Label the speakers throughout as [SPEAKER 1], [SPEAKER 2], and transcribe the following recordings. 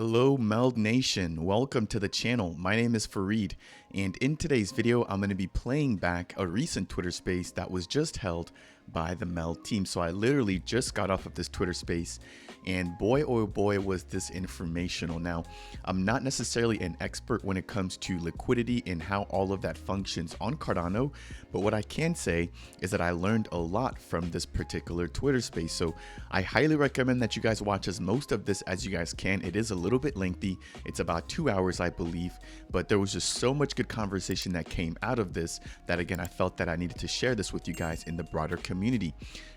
[SPEAKER 1] Hello MELD Nation, welcome to the channel. My name is Fareed, and in today's video I'm going to be playing back a recent Twitter space that was just held by the MELD team. So I literally just got off of this Twitter space, and boy oh boy was this informational. Now, I'm not necessarily an expert when it comes to liquidity and how all of that functions on Cardano, but what I can say is that I learned a lot from this particular Twitter space. So I highly recommend that you guys watch as most of this as you guys can. It is a little bit lengthy. It's about 2 hours, I believe, but there was just so much good conversation that came out of this that, again, I felt that I needed to share this with you guys in the broader community.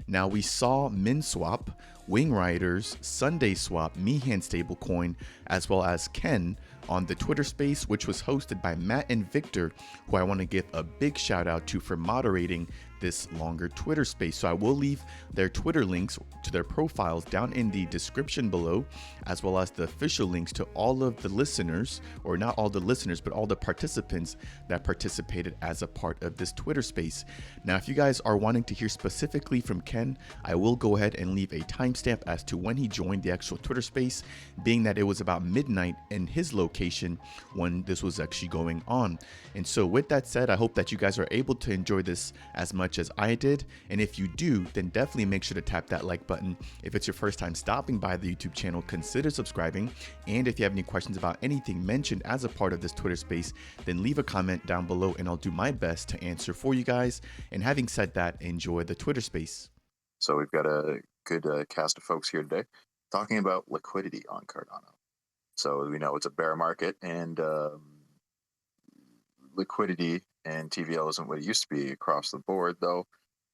[SPEAKER 1] Now, we saw MinSwap, Wing Riders, Sunday Swap, Mehan stablecoin, as well as Ken on the Twitter space, which was hosted by Matt and Victor, who I want to give a big shout out to for moderating this longer Twitter space. So I will leave their Twitter links to their profiles down in the description below, as well as the official links to all of the listeners, or not all the listeners, but all the participants that participated as a part of this Twitter space. Now, if you guys are wanting to hear specifically from Ken, I will go ahead and leave a timestamp as to when he joined the actual Twitter space, being that it was about midnight in his location when this was actually going on. And so with that said, I hope that you guys are able to enjoy this as much as I did, and if you do, then definitely make sure to tap that like button. If it's your first time stopping by the YouTube channel, consider subscribing, and if you have any questions about anything mentioned as a part of this Twitter space, then leave a comment down below and I'll do my best to answer for you guys. And having said that, enjoy the Twitter space.
[SPEAKER 2] So we've got a good cast of folks here today talking about liquidity on Cardano. So we know it's a bear market, and liquidity and TVL isn't what it used to be across the board, though.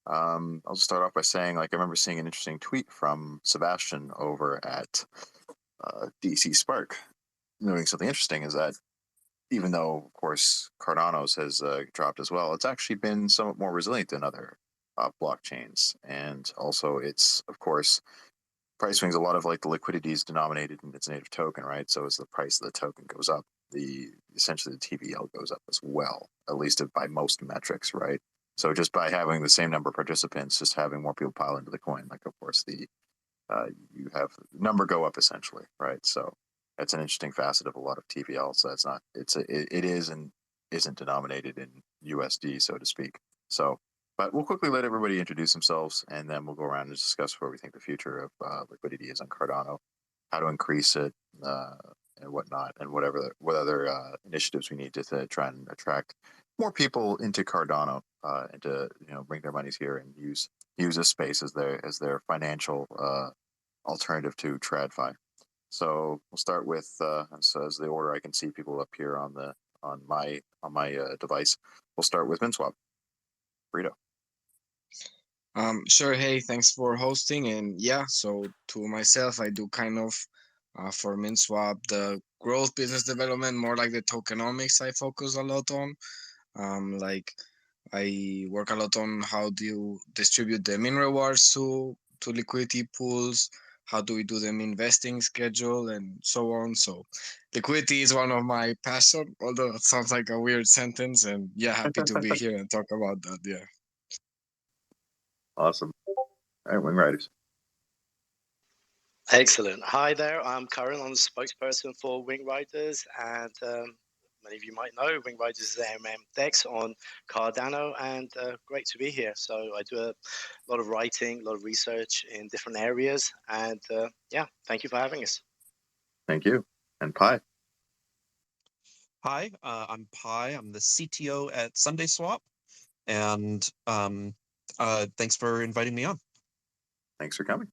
[SPEAKER 2] I'll just start off by saying, I remember seeing an interesting tweet from Sebastian over at DC Spark, noting something interesting is that even though, of course, Cardano's has dropped as well, it's actually been somewhat more resilient than other blockchains. And also, it's, of course, price swings. A lot of the liquidity is denominated in its native token, right? So as the price of the token goes up, essentially the TVL goes up as well, at least by most metrics, right? So just by having the same number of participants, just having more people pile into the coin, of course, you have the number go up essentially, right? So that's an interesting facet of a lot of TVL. So it is and isn't denominated in USD, so to speak. So, but we'll quickly let everybody introduce themselves, and then we'll go around and discuss where we think the future of liquidity is on Cardano, how to increase it, and whatnot, and what other initiatives we need to try and attract more people into Cardano, and to bring their monies here and use this space as their financial alternative to TradFi. So we'll start with so as the order I can see people up here on my device. We'll start with MinSwap. Brito.
[SPEAKER 3] Sure. Hey, thanks for hosting. And yeah, so to myself, I do kind of for MinSwap the growth, business development, more like the tokenomics. I focus a lot on. I work a lot on how do you distribute the min rewards to liquidity pools. How do we do the min vesting schedule and so on? So liquidity is one of my passion, although it sounds like a weird sentence. And yeah, happy to be here and talk about that. Yeah.
[SPEAKER 2] Awesome. All right, Wing Riders.
[SPEAKER 4] Excellent. Hi there, I'm Karen. I'm the spokesperson for Wing Riders, and many of you might know Wing Riders is the DEX on Cardano, and great to be here. So I do a lot of writing, a lot of research in different areas, and yeah, thank you for having us.
[SPEAKER 2] Thank you. And Pi.
[SPEAKER 5] Hi, I'm Pi. I'm the CTO at Sunday Swap, and thanks for inviting me on.
[SPEAKER 2] Thanks for coming.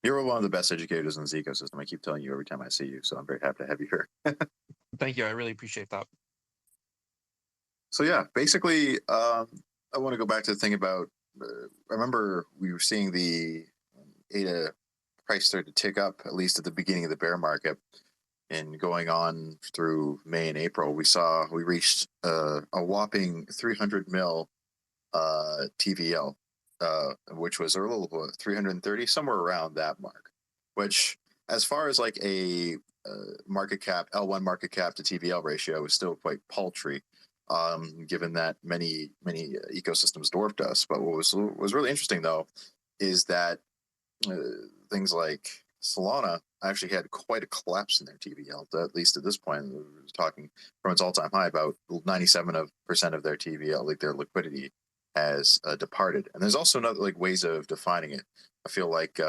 [SPEAKER 2] You're one of the best educators in this ecosystem. I keep telling you every time I see you, so I'm very happy to have you here.
[SPEAKER 5] Thank you. I really appreciate that.
[SPEAKER 2] So yeah, basically, I want to go back to the thing about, I remember we were seeing the ADA price start to tick up, at least at the beginning of the bear market, and going on through May and April, we reached a whopping 300 mil TVL. Which was a little 330, somewhere around that mark, which as far as a market cap, L1 market cap to TVL ratio is still quite paltry, given that many ecosystems dwarfed us. But what was really interesting though is that things like Solana actually had quite a collapse in their TVL. At least at this point, we were talking from its all-time high, about 97% of their TVL, like their liquidity, has departed. And there's also another like ways of defining it. I feel like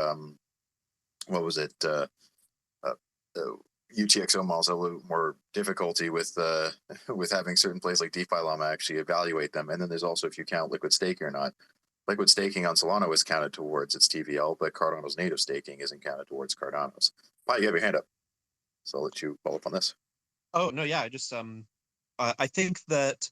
[SPEAKER 2] what was it? UTXO models have a little more difficulty with with having certain plays like DeFi Llama actually evaluate them. And then there's also if you count liquid staking or not. Liquid staking on Solana was counted towards its TVL, but Cardano's native staking isn't counted towards Cardano's. Pi, you have your hand up, so I'll let you follow up on this.
[SPEAKER 5] Oh no, yeah, I just I think that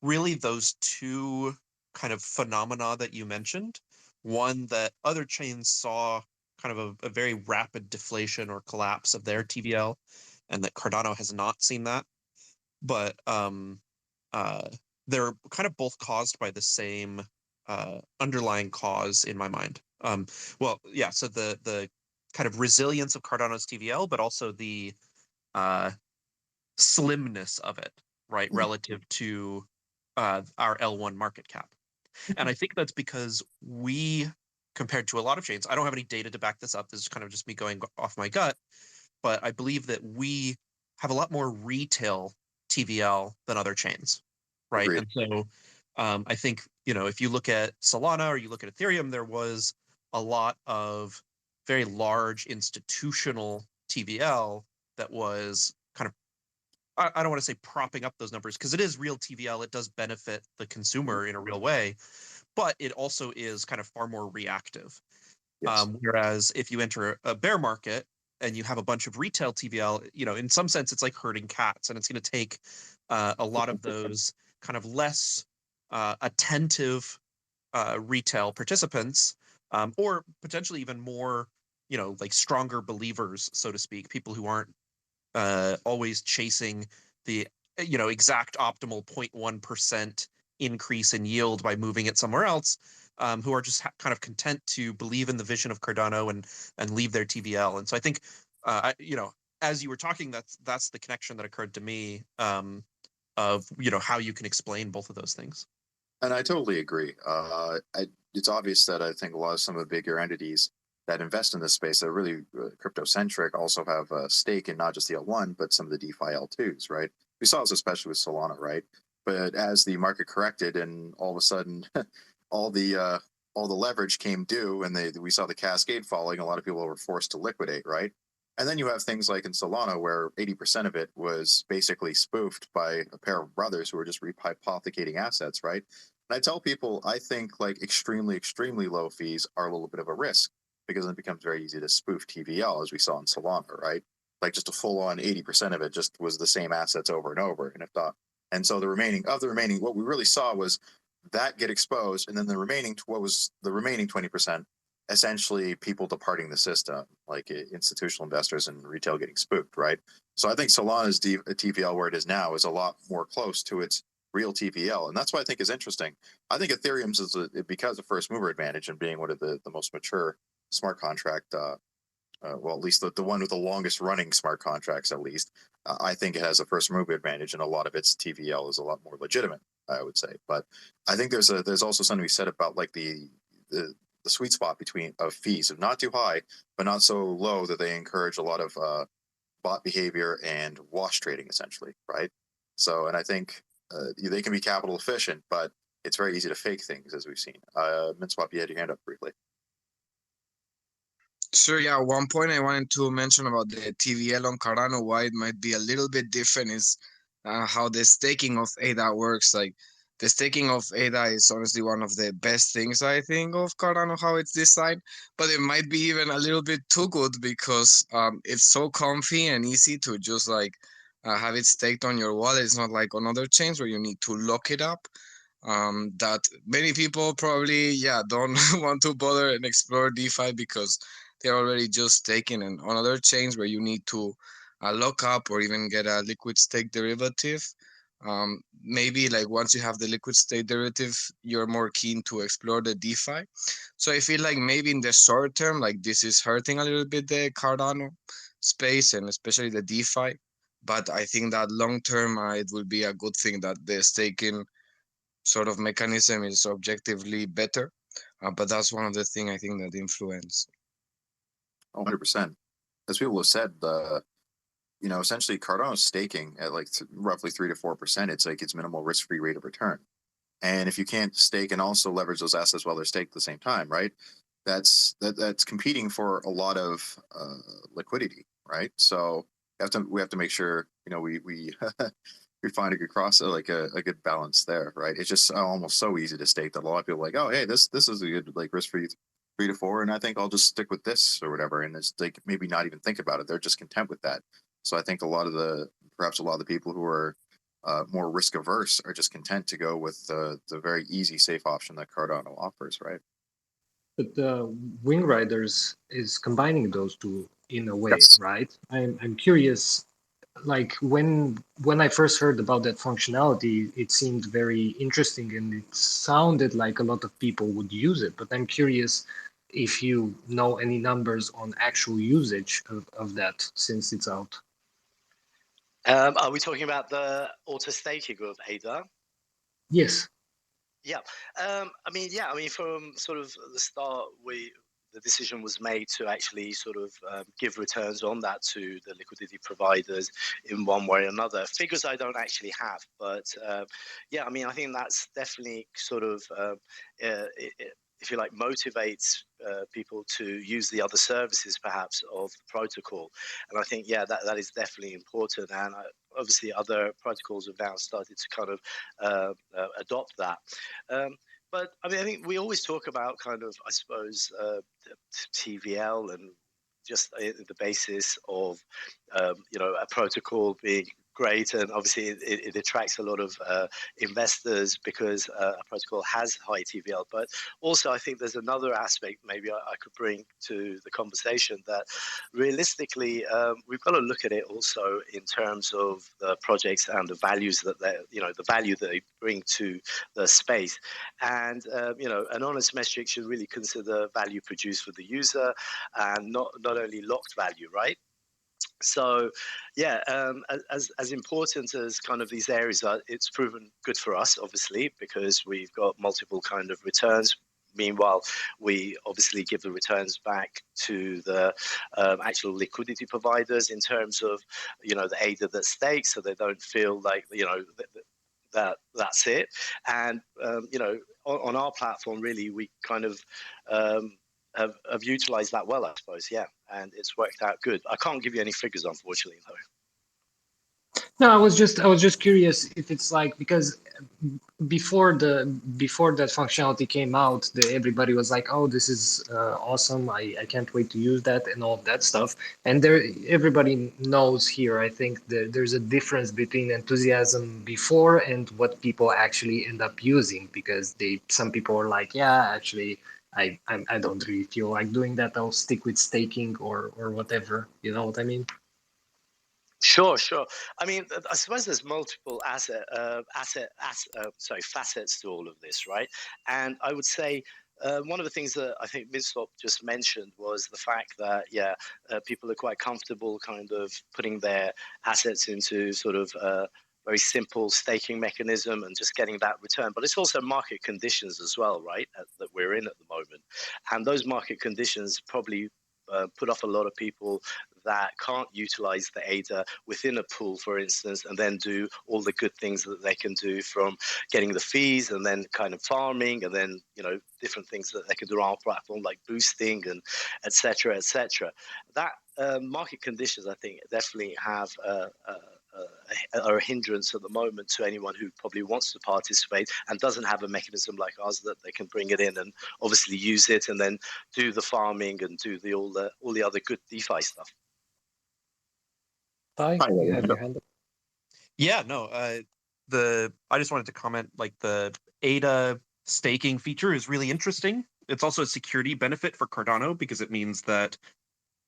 [SPEAKER 5] really those two kind of phenomena that you mentioned, one that other chains saw kind of a very rapid deflation or collapse of their TVL, and that Cardano has not seen that, but they're kind of both caused by the same underlying cause in my mind. Well, yeah, so the kind of resilience of Cardano's TVL, but also the slimness of it, right, relative to our L1 market cap. And I think that's because we, compared to a lot of chains, I don't have any data to back this up. This is kind of just me going off my gut, but I believe that we have a lot more retail TVL than other chains, right?
[SPEAKER 2] Agreed.
[SPEAKER 5] And so I think, you know, if you look at Solana or you look at Ethereum, there was a lot of very large institutional TVL that was kind of, I don't want to say propping up those numbers because it is real TVL. It does benefit the consumer in a real way, but it also is kind of far more reactive.
[SPEAKER 2] Yes.
[SPEAKER 5] Whereas if you enter a bear market and you have a bunch of retail TVL, you know, in some sense, it's like herding cats, and it's going to take a lot of those kind of less attentive retail participants, or potentially even more, you know, like stronger believers, so to speak, people who aren't always chasing the, you know, exact optimal 0.1% increase in yield by moving it somewhere else, who are just kind of content to believe in the vision of Cardano and leave their TVL. And so I think, you know, as you were talking, that's the connection that occurred to me, of, you know, how you can explain both of those things.
[SPEAKER 2] And I totally agree. It's obvious that I think a lot of some of the bigger entities that invest in this space that are really crypto centric also have a stake in not just the L1, but some of the DeFi L2s, right? We saw this especially with Solana, right? But as the market corrected and all of a sudden all the leverage came due and we saw the cascade falling, a lot of people were forced to liquidate, right? And then you have things like in Solana where 80% of it was basically spoofed by a pair of brothers who were just rehypothecating assets, right? And I tell people, I think like extremely, extremely low fees are a little bit of a risk because it becomes very easy to spoof TVL, as we saw in Solana, right? Like just a full on 80% of it just was the same assets over and over. And if not, and so the remaining, what we really saw was that get exposed, and then the remaining, what was the remaining 20%, essentially people departing the system, like institutional investors and retail getting spooked, right? So I think Solana's TVL, where it is now, is a lot more close to its real TVL, and that's what I think is interesting. I think Ethereum's is because of first mover advantage and being one of the most mature smart contract, well, at least the one with the longest running smart contracts, at least, I think it has a first mover advantage, and a lot of its TVL is a lot more legitimate, I would say. But I think there's also something to be said about like the sweet spot between of fees of not too high, but not so low that they encourage a lot of bot behavior and wash trading, essentially, right? So, and I think they can be capital efficient, but it's very easy to fake things, as we've seen. Minswap, you had your hand up briefly.
[SPEAKER 3] Sure, yeah. One point I wanted to mention about the TVL on Cardano, why it might be a little bit different, is how the staking of ADA works. Like the staking of ADA is honestly one of the best things I think of Cardano, how it's designed, but it might be even a little bit too good because it's so comfy and easy to just like have it staked on your wallet. It's not like on other chains where you need to lock it up. That many people probably don't want to bother and explore DeFi because they're already just taking on other chains where you need to lock up or even get a liquid stake derivative. Maybe like once you have the liquid stake derivative, you're more keen to explore the DeFi. So I feel like maybe in the short term, like this is hurting a little bit the Cardano space and especially the DeFi. But I think that long term, it will be a good thing that the staking sort of mechanism is objectively better. But that's one of the things I think that influence.
[SPEAKER 2] 100%. As people have said, essentially Cardano's staking at like roughly 3 to 4%. It's like its minimal risk-free rate of return. And if you can't stake and also leverage those assets while they're staked at the same time, right? That's competing for a lot of liquidity, right? So we have to make sure we we find a good a good balance there, right? It's just almost so easy to stake that a lot of people are like, oh, hey, this is a good like risk-free 3 to 4, and I think I'll just stick with this or whatever, and it's like maybe not even think about it. They're just content with that. So I think perhaps a lot of the people who are more risk averse are just content to go with the very easy, safe option that Cardano offers, right?
[SPEAKER 6] But the Wing Riders is combining those two in a way,
[SPEAKER 2] Yes.
[SPEAKER 6] right? I'm curious, like when I first heard about that functionality, it seemed very interesting and it sounded like a lot of people would use it. But I'm curious if you know any numbers on actual usage of that since it's out.
[SPEAKER 4] Are we talking about the auto staking of ADA?
[SPEAKER 6] Yes.
[SPEAKER 4] Yeah. I mean, from sort of the start, the decision was made to actually sort of give returns on that to the liquidity providers in one way or another. Figures I don't actually have, but yeah, I mean, I think that's definitely sort of, if you like, motivates people to use the other services perhaps of the protocol. And I think, yeah, that is definitely important. And obviously other protocols have now started to kind of adopt that. But I mean, I think we always talk about kind of, I suppose, TVL and just the basis of, a protocol being great, and obviously it attracts a lot of investors because a protocol has high TVL. But also, I think there's another aspect maybe I could bring to the conversation that realistically we've got to look at it also in terms of the projects and the values that the value that they bring to the space. And an honest metric should really consider value produced for the user and not only locked value, right? So, yeah, as important as kind of these areas are, it's proven good for us, obviously, because we've got multiple kind of returns. Meanwhile, we obviously give the returns back to the actual liquidity providers in terms of, the ADA that stakes, so they don't feel like, that's it. And, on our platform, really, we kind of have utilized that well, I suppose. Yeah, and it's worked out good. I can't give you any figures, unfortunately, though.
[SPEAKER 6] No, I was just curious if it's like, because before that functionality came out, everybody was like, "Oh, this is awesome! I can't wait to use that," and all of that stuff. And everybody knows here. I think there's a difference between enthusiasm before and what people actually end up using, because some people are like, "Yeah, actually, I don't really feel like doing that. I'll stick with staking or whatever." You know what I mean?
[SPEAKER 4] Sure. I mean, I suppose there's multiple facets to all of this, right? And I would say one of the things that I think Mislop just mentioned was the fact that, people are quite comfortable kind of putting their assets into sort of very simple staking mechanism and just getting that return. But it's also market conditions as well, right, that we're in at the moment. And those market conditions probably put off a lot of people that can't utilize the ADA within a pool, for instance, and then do all the good things that they can do, from getting the fees and then kind of farming, and then different things that they can do on our platform like boosting and etc. That market conditions, I think, definitely have are a hindrance at the moment to anyone who probably wants to participate and doesn't have a mechanism like ours that they can bring it in and obviously use it and then do the farming and do all the other good DeFi stuff.
[SPEAKER 6] Ty, you have your hand up.
[SPEAKER 5] Yeah, no. I just wanted to comment, like, the ADA staking feature is really interesting. It's also a security benefit for Cardano because it means that,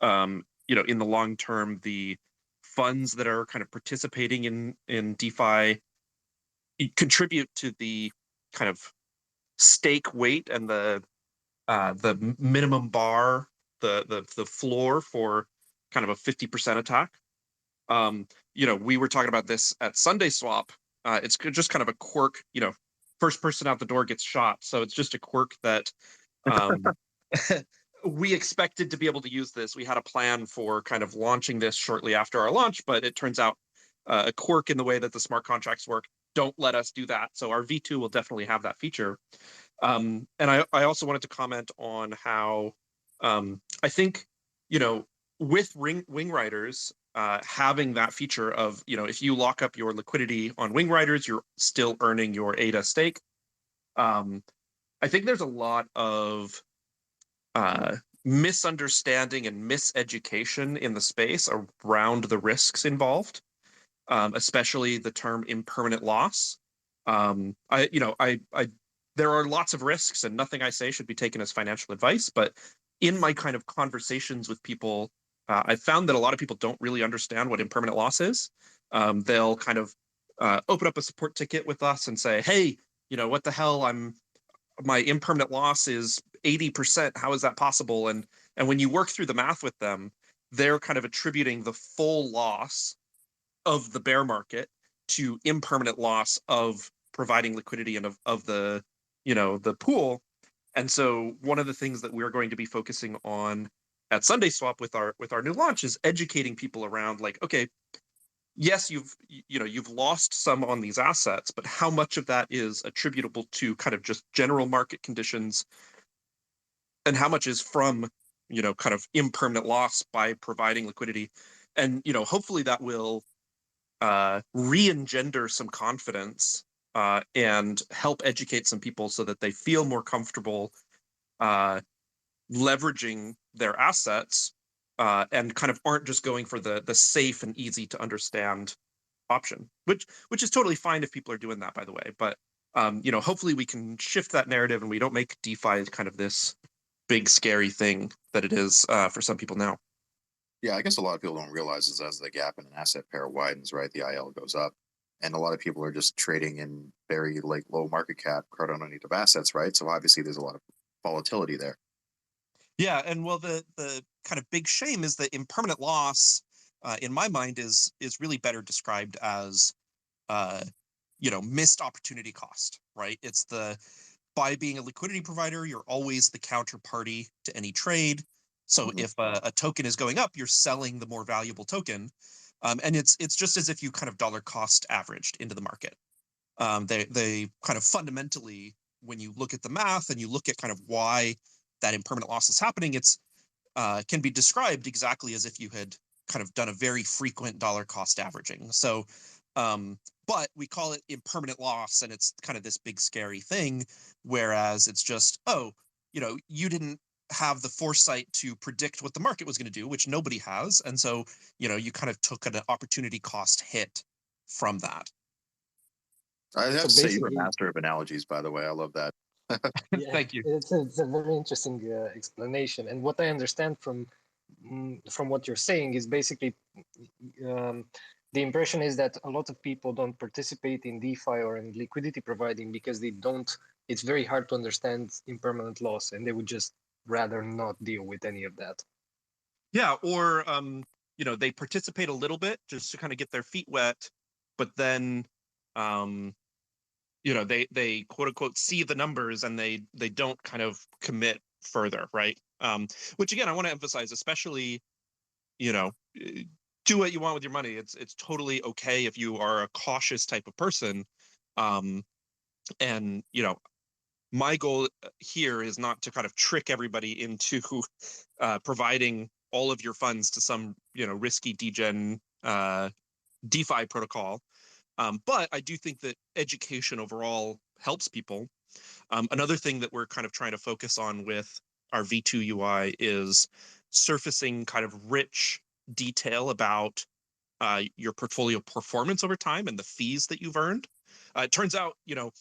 [SPEAKER 5] in the long term, the funds that are kind of participating in DeFi contribute to the kind of stake weight and the minimum bar, the floor for kind of a 50% attack. We were talking about this at Sunday Swap. It's just kind of a quirk, first person out the door gets shot. So it's just a quirk that we expected to be able to use this. We had a plan for kind of launching this shortly after our launch, but it turns out a quirk in the way that the smart contracts work don't let us do that. So our V2 will definitely have that feature. And I also wanted to comment on how I think, with Wing Riders, having that feature of, if you lock up your liquidity on Wing Riders, you're still earning your ADA stake. I think there's a lot of misunderstanding and miseducation in the space around the risks involved, especially the term impermanent loss. There are lots of risks, and nothing I say should be taken as financial advice. But in my kind of conversations with people, I've found that a lot of people don't really understand what impermanent loss is. They'll kind of open up a support ticket with us and say, "Hey, what the hell? My impermanent loss is 80%. How is that possible?" And when you work through the math with them, they're kind of attributing the full loss of the bear market to impermanent loss of providing liquidity and of the the pool. And so one of the things that we're going to be focusing on at Sunday Swap with our new launch is educating people around, like, okay, yes, you've lost some on these assets, but how much of that is attributable to kind of just general market conditions, and how much is from kind of impermanent loss by providing liquidity. And hopefully that will re-engender some confidence and help educate some people so that they feel more comfortable leveraging their assets and kind of aren't just going for the safe and easy to understand option, which is totally fine if people are doing that, by the way. But hopefully we can shift that narrative and we don't make DeFi kind of this big scary thing that it is for some people now.
[SPEAKER 2] Yeah, I guess a lot of people don't realize is as the gap in an asset pair widens, right, the IL goes up. And a lot of people are just trading in very low market cap Cardano native assets, right? So obviously there's a lot of volatility there.
[SPEAKER 5] Yeah, and well, the kind of big shame is that impermanent loss, in my mind, is really better described as, missed opportunity cost, right? It's by being a liquidity provider, you're always the counterparty to any trade. So if a token is going up, you're selling the more valuable token, and it's just as if you kind of dollar cost averaged into the market. They kind of fundamentally, when you look at the math and you look at kind of why that impermanent loss is happening, it's can be described exactly as if you had kind of done a very frequent dollar cost averaging. So, but we call it impermanent loss, and it's kind of this big scary thing, whereas it's just, you didn't have the foresight to predict what the market was going to do, which nobody has. And so, you kind of took an opportunity cost hit from that.
[SPEAKER 2] I have to say you're a master of analogies, by the way. I love that.
[SPEAKER 6] Yeah,
[SPEAKER 5] Thank you.
[SPEAKER 6] It's a very interesting explanation. And what I understand from what you're saying is basically the impression is that a lot of people don't participate in DeFi or in liquidity providing because they don't. It's very hard to understand impermanent loss, and they would just rather not deal with any of that.
[SPEAKER 5] Yeah, or they participate a little bit just to kind of get their feet wet, but then they quote unquote see the numbers and they don't kind of commit further, right? Which again, I want to emphasize, especially, do what you want with your money. It's totally okay if you are a cautious type of person. And my goal here is not to kind of trick everybody into providing all of your funds to some risky degen DeFi protocol. But I do think that education overall helps people. Another thing that we're kind of trying to focus on with our V2 UI is surfacing kind of rich detail about your portfolio performance over time and the fees that you've earned. It turns out, to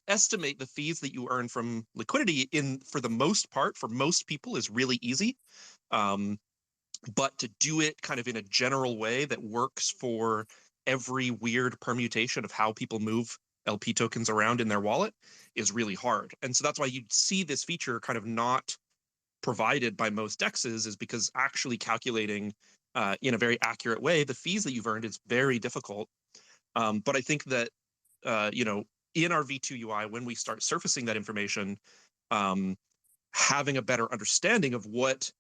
[SPEAKER 5] estimate the fees that you earn from liquidity for the most part, for most people, is really easy. But to do it kind of in a general way that works for every weird permutation of how people move LP tokens around in their wallet is really hard. And so that's why you see this feature kind of not provided by most DEXes, is because actually calculating in a very accurate way the fees that you've earned is very difficult. But I think that, in our V2 UI, when we start surfacing that information, having a better understanding of what,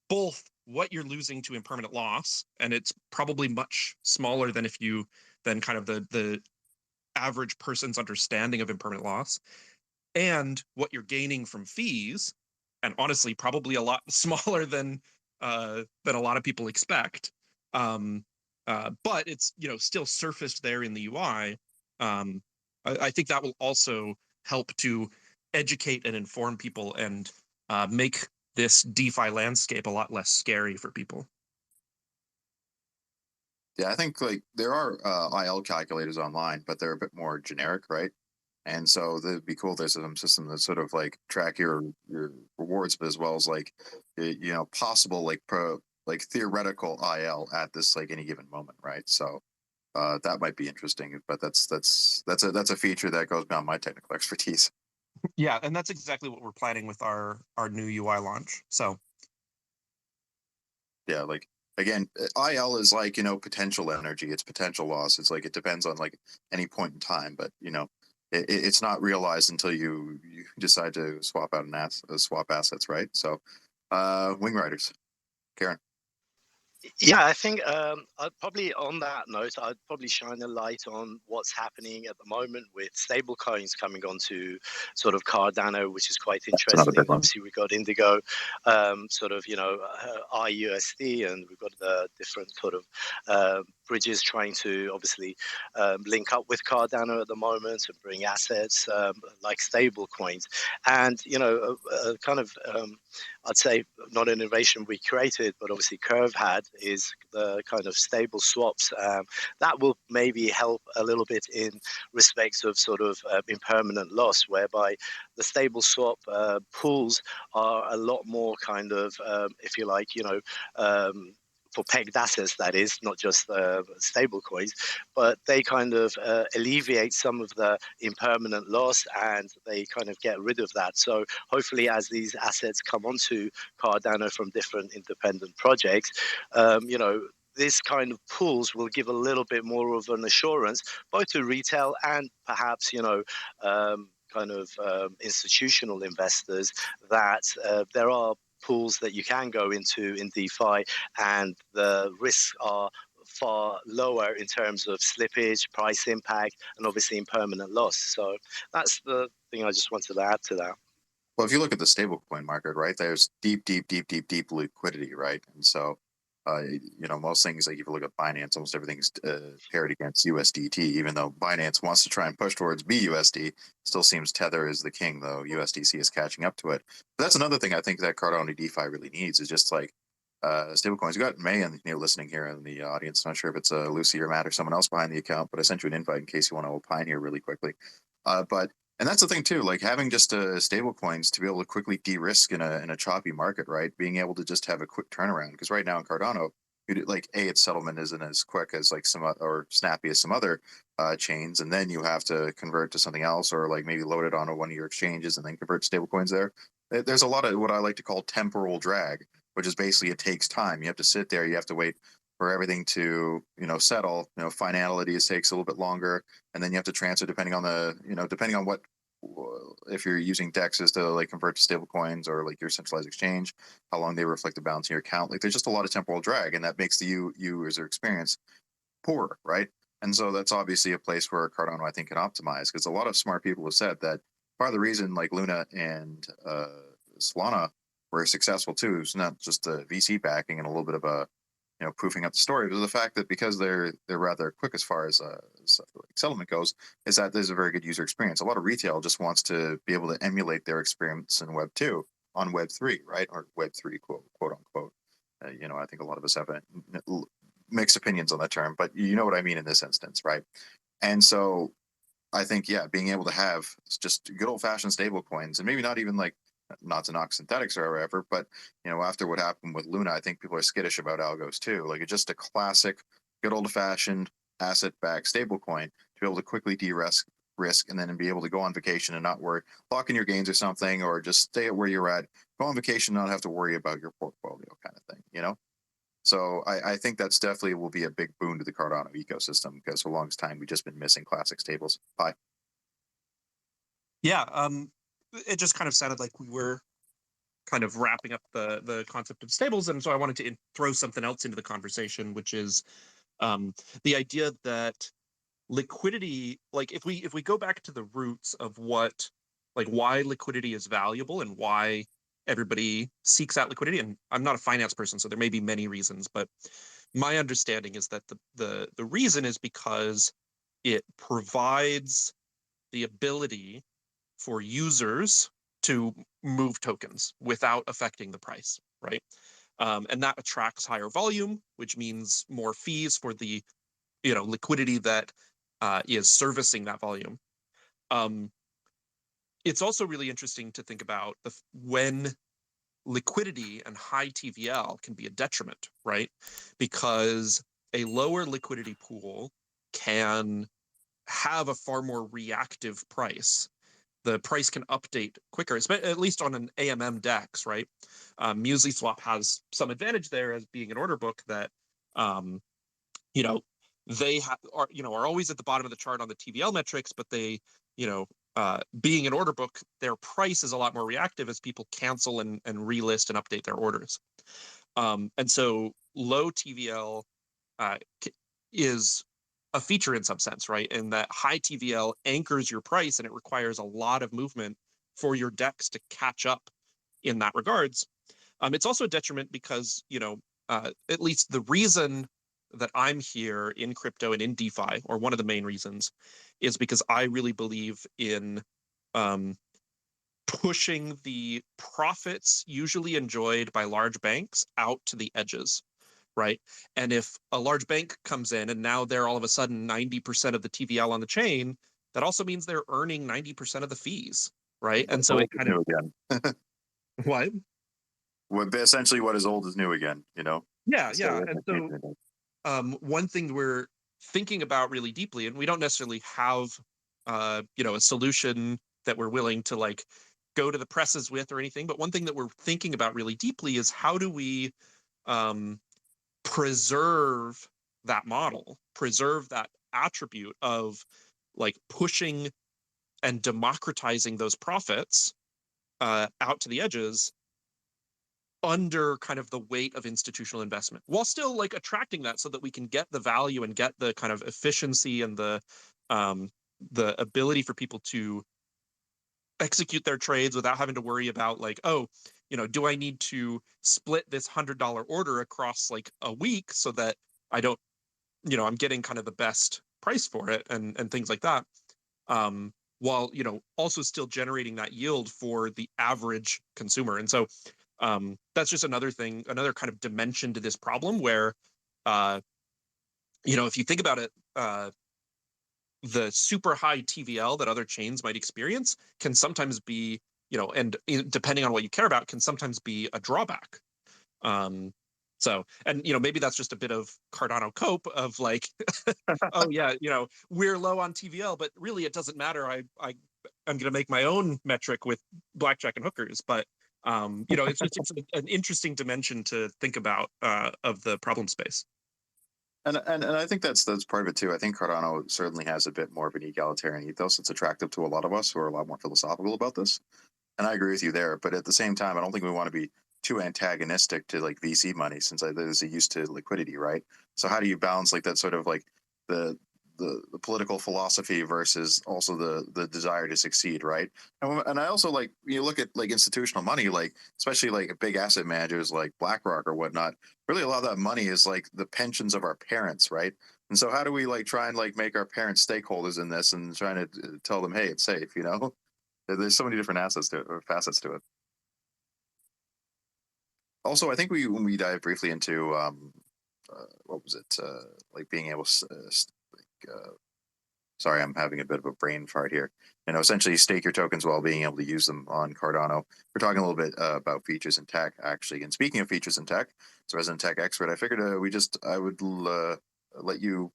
[SPEAKER 5] both what you're losing to impermanent loss, and it's probably much smaller than than kind of the average person's understanding of impermanent loss, and what you're gaining from fees, and honestly, probably a lot smaller than a lot of people expect. But it's still surfaced there in the UI. I think that will also help to educate and inform people and make this DeFi landscape a lot less scary for people.
[SPEAKER 2] Yeah, I think like there are IL calculators online, but they're a bit more generic, right? And so it'd be cool. There's some system that sort of like track your rewards, but as well as like possible like theoretical IL at this like any given moment, right? So that might be interesting, but that's a feature that goes beyond my technical expertise.
[SPEAKER 5] Yeah, and that's exactly what we're planning with our new UI launch. So
[SPEAKER 2] yeah, like again, IL is like potential energy. It's potential loss. It's like it depends on like any point in time, but it's not realized until you decide to swap out swap assets, right? So, wing riders, Karen.
[SPEAKER 4] Yeah, I think I'd probably, on that note, I'd probably shine a light on what's happening at the moment with stable coins coming onto sort of Cardano, which is quite
[SPEAKER 2] Another
[SPEAKER 4] interesting.
[SPEAKER 2] big one.
[SPEAKER 4] Obviously, we've got Indigo, sort of, IUSD, and we've got the different sort of bridges trying to obviously link up with Cardano at the moment and bring assets like stable coins. And, kind of, I'd say not an innovation we created, but obviously Curve had, is the kind of stable swaps. That will maybe help a little bit in respects of sort of impermanent loss, whereby the stable swap pools are a lot more kind of, if you like, for pegged assets, that is, not just stable coins, but they kind of alleviate some of the impermanent loss and they kind of get rid of that. So hopefully as these assets come onto Cardano from different independent projects, this kind of pools will give a little bit more of an assurance, both to retail and perhaps, institutional investors, that there are pools that you can go into in DeFi and the risks are far lower in terms of slippage, price impact, and obviously impermanent loss. So that's the thing I just wanted to add to that.
[SPEAKER 2] Well, if you look at the stablecoin market, right, there's deep liquidity, right? And so, most things, like if you look at Binance, almost everything's paired against USDT, even though Binance wants to try and push towards BUSD, still seems Tether is the king, though USDC is catching up to it. But that's another thing I think that Cardano DeFi really needs, is just like stablecoins. You got May and listening here in the audience. Not sure if it's Lucy or Matt or someone else behind the account, but I sent you an invite in case you want to opine here really quickly. And that's the thing too, like having just stable coins to be able to quickly de-risk in a choppy market, right? Being able to just have a quick turnaround, because right now in Cardano, its settlement isn't as quick as like some or snappy as some other chains, and then you have to convert to something else, or like maybe load it onto one of your exchanges and then convert stable coins there. There's a lot of what I like to call temporal drag, which is basically it takes time. You have to sit there, you have to wait for everything to settle. Finalities takes a little bit longer, and then you have to transfer depending on what, if you're using DEXes to like convert to stable coins, or like your centralized exchange, how long they reflect the balance in your account. Like there's just a lot of temporal drag, and that makes the user experience poor, right? And so that's obviously a place where Cardano, I think, can optimize, because a lot of smart people have said that part of the reason like Luna and Solana were successful too is not just the VC backing and a little bit of a proofing up the story, but the fact that because they're rather quick as far as settlement goes, is that there's a very good user experience. A lot of retail just wants to be able to emulate their experience in Web 2 on Web 3, right? Or Web 3, quote unquote. I think a lot of us have mixed opinions on that term, but you know what I mean in this instance, right? And so I think, yeah, being able to have just good old fashioned stable coins, and maybe not even like, not to knock synthetics or whatever, but after what happened with Luna, I think people are skittish about algos too. Like it's just a classic, good old fashioned asset-backed stablecoin to be able to quickly de-risk and then be able to go on vacation and not worry, lock in your gains or something, or just stay at where you're at, go on vacation, not have to worry about your portfolio, kind of thing. So I think that's definitely will be a big boon to the Cardano ecosystem, because for the longest time we've just been missing classic stables. Bye.
[SPEAKER 5] Yeah. it just kind of sounded like we were kind of wrapping up the concept of stables, and so I wanted to throw something else into the conversation, which is the idea that liquidity, like if we go back to the roots of what, like why liquidity is valuable and why everybody seeks out liquidity, and I'm not a finance person, so there may be many reasons, but my understanding is that the reason is because it provides the ability for users to move tokens without affecting the price, right? And that attracts higher volume, which means more fees for the liquidity that is servicing that volume. It's also really interesting to think about when liquidity and high TVL can be a detriment, right? Because a lower liquidity pool can have a far more reactive price. The price can update quicker, at least on an AMM DEX, right? MuesliSwap has some advantage there as being an order book that, they are always at the bottom of the chart on the TVL metrics, but they, being an order book, their price is a lot more reactive as people cancel and relist and update their orders. And so low TVL is a feature in some sense, right? And that high TVL anchors your price, and it requires a lot of movement for your DEX to catch up in that regards. It's also a detriment because, at least the reason that I'm here in crypto and in DeFi, or one of the main reasons, is because I really believe in pushing the profits usually enjoyed by large banks out to the edges, right? And if a large bank comes in and now they're all of a sudden 90% of the TVL on the chain, that also means they're earning 90% of the fees, right? And so it kind of
[SPEAKER 2] again.
[SPEAKER 5] What?
[SPEAKER 2] Well, essentially, what is old is new again.
[SPEAKER 5] Yeah. And so one thing we're thinking about really deeply, and we don't necessarily have a solution that we're willing to like go to the presses with or anything, but one thing that we're thinking about really deeply is how do we preserve that model, preserve that attribute of like pushing and democratizing those profits out to the edges under kind of the weight of institutional investment, while still like attracting that so that we can get the value and get the kind of efficiency and the ability for people to execute their trades without having to worry about like, oh, do I need to split this $100 order across like a week so that I don't, I'm getting kind of the best price for it and things like that. While, also still generating that yield for the average consumer. And so that's just another thing, another kind of dimension to this problem where, if you think about it, the super high TVL that other chains might experience can sometimes be, and depending on what you care about, can sometimes be a drawback. So, and maybe that's just a bit of Cardano cope of like, oh yeah, we're low on TVL, but really it doesn't matter. I'm going to make my own metric with blackjack and hookers, but it's an interesting dimension to think about of the problem space.
[SPEAKER 2] And I think that's part of it too. I think Cardano certainly has a bit more of an egalitarian ethos. It's attractive to a lot of us who are a lot more philosophical about this. And I agree with you there. But at the same time, I don't think we want to be too antagonistic to like VC money, since there's a use to liquidity, right? So how do you balance like that sort of like the political philosophy versus also the desire to succeed, right? And I also like, you look at like institutional money, like especially like big asset managers like BlackRock or whatnot. Really, a lot of that money is like the pensions of our parents, right? And so how do we like try and like make our parents stakeholders in this and trying to tell them, hey, it's safe, There's so many different assets to it, or facets to it. Also, I think when we dive briefly into what was it, like being able to sorry, I'm having a bit of a brain fart here. Essentially stake your tokens while being able to use them on Cardano. We're talking a little bit about features in tech, actually. And speaking of features in tech, as a resident tech expert, I figured I would let you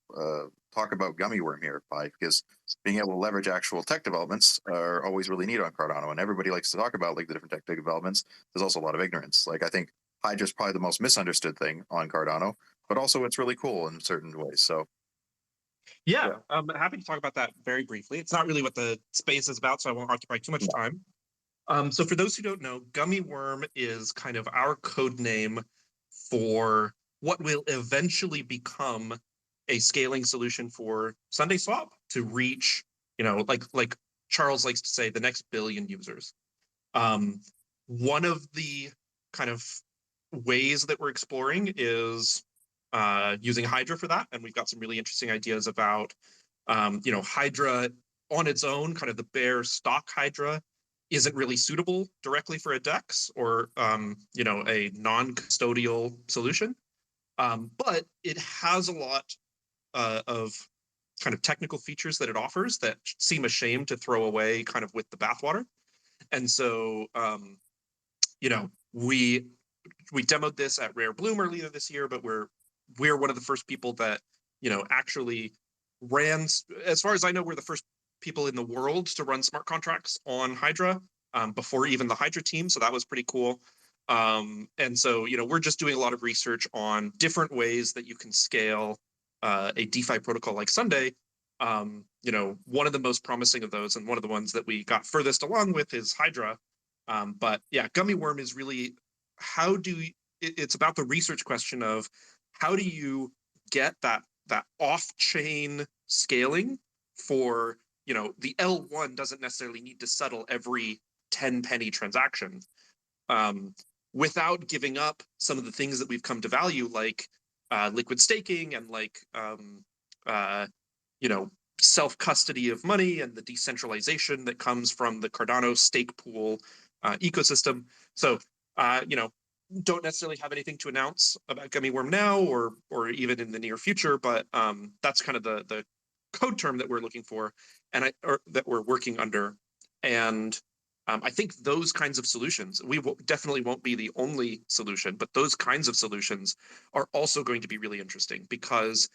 [SPEAKER 2] talk about Gummy Worm here, Pi, because being able to leverage actual tech developments are always really neat on Cardano. And everybody likes to talk about like the different tech developments. There's also a lot of ignorance. Like I think Hydra's probably the most misunderstood thing on Cardano, but also it's really cool in certain ways. So
[SPEAKER 5] yeah, I'm happy to talk about that very briefly. It's not really what the space is about, so I won't occupy too much time. So for those who don't know, Gummy Worm is kind of our code name for what will eventually become a scaling solution for Sunday Swap to reach, like Charles likes to say, the next billion users. One of the kind of ways that we're exploring is using Hydra for that, and we've got some really interesting ideas about, Hydra on its own, kind of the bare stock Hydra, isn't really suitable directly for a DEX or a non-custodial solution, but it has a lot of kind of technical features that it offers that seem a shame to throw away kind of with the bathwater. And so, we demoed this at Rare Bloom earlier this year, but we're one of the first people that actually ran. As far as I know, we're the first people in the world to run smart contracts on Hydra before even the Hydra team. So that was pretty cool. And so we're just doing a lot of research on different ways that you can scale a DeFi protocol like Sunday. One of the most promising of those, and one of the ones that we got furthest along with, is Hydra. But yeah, Gummy Worm is really it's about the research question of how do you get that off-chain scaling for, the L1 doesn't necessarily need to settle every 10 penny transaction without giving up some of the things that we've come to value, like liquid staking and like self-custody of money and the decentralization that comes from the Cardano stake pool ecosystem. So don't necessarily have anything to announce about Gummy Worm now or even in the near future, but that's kind of the code term that we're looking for or that we're working under. And I think those kinds of solutions, definitely won't be the only solution, but those kinds of solutions are also going to be really interesting because,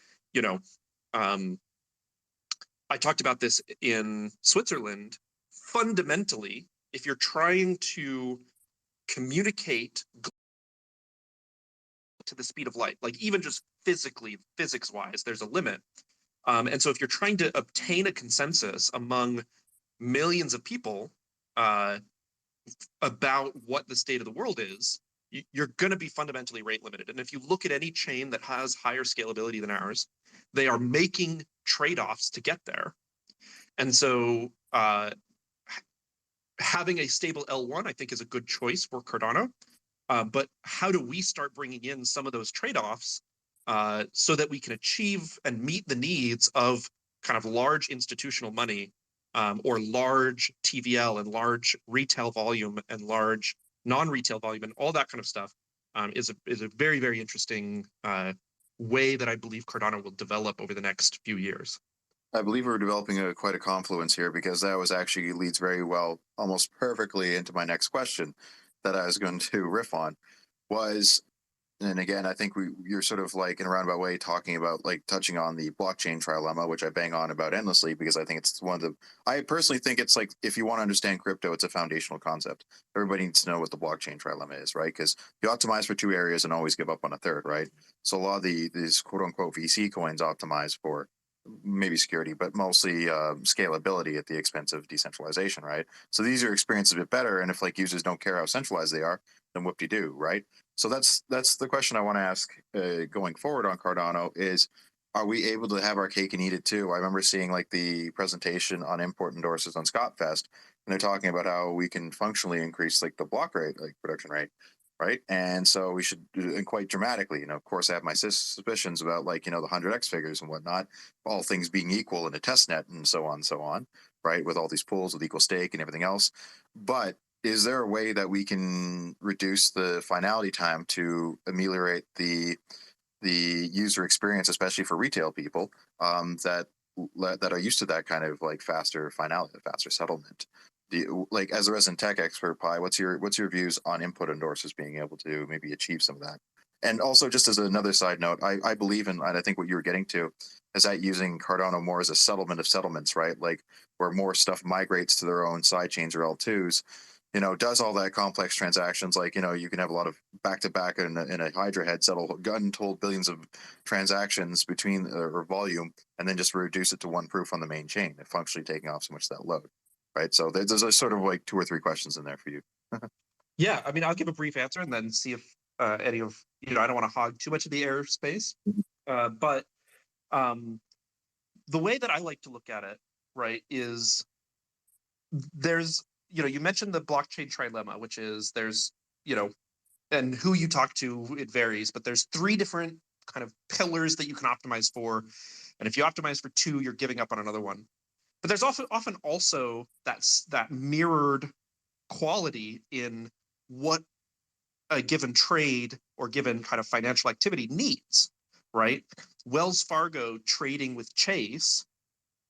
[SPEAKER 5] I talked about this in Switzerland. Fundamentally, if you're trying to communicate to the speed of light, like even just physically, physics-wise, there's a limit. And so if you're trying to obtain a consensus among millions of people about what the state of the world is, you're going to be fundamentally rate limited. And if you look at any chain that has higher scalability than ours, they are making trade-offs to get there. And so having a stable L1, I think, is a good choice for Cardano. But how do we start bringing in some of those trade-offs so that we can achieve and meet the needs of kind of large institutional money or large TVL and large retail volume and large non-retail volume and all that kind of stuff is a very, very interesting way that I believe Cardano will develop over the next few years.
[SPEAKER 2] I believe we're developing quite a confluence here, because that was actually leads very well, almost perfectly, into my next question that I was going to riff on was, and again, I think you're sort of like in a roundabout way talking about like touching on the blockchain trilemma, which I bang on about endlessly because I think it's I personally think it's like, if you want to understand crypto, it's a foundational concept. Everybody needs to know what the blockchain trilemma is, right? Because you optimize for 2 areas and always give up on a third, right? So a lot of these quote unquote VC coins optimize for maybe security, but mostly scalability at the expense of decentralization, right? So these are experienced a bit better, and if like users don't care how centralized they are, then whoop-de-doo, right? So that's the question I want to ask going forward on Cardano is, are we able to have our cake and eat it too? I remember seeing like the presentation on import endorsers on Scottfest, and they're talking about how we can functionally increase like the block rate, like production rate, right? And so we should do it quite dramatically. Of course, I have my suspicions about like, the 100x figures and whatnot, all things being equal in a test net and so on, right? With all these pools with equal stake and everything else. But is there a way that we can reduce the finality time to ameliorate the user experience, especially for retail people that are used to that kind of like faster finality, faster settlement? Like, as a resident tech expert, Pi, what's your views on input endorsers being able to maybe achieve some of that? And also, just as another side note, I believe in, and I think what you were getting to is that using Cardano more as a settlement of settlements, right? Like where more stuff migrates to their own side chains or L2s, does all that complex transactions. Like, you can have a lot of back-to-back in a Hydra head settle untold billions of transactions between or volume, and then just reduce it to one proof on the main chain, functionally taking off so much of that load. right? So there's sort of like 2 or 3 questions in there for you.
[SPEAKER 5] Yeah, I mean, I'll give a brief answer and then see if any of, I don't want to hog too much of the airspace, but the way that I like to look at it, right, is there's, you mentioned the blockchain trilemma, which is there's, and who you talk to, it varies, but there's 3 different kind of pillars that you can optimize for. And if you optimize for 2, you're giving up on another one. But there's often also that mirrored quality in what a given trade or given kind of financial activity needs, right? Wells Fargo trading with Chase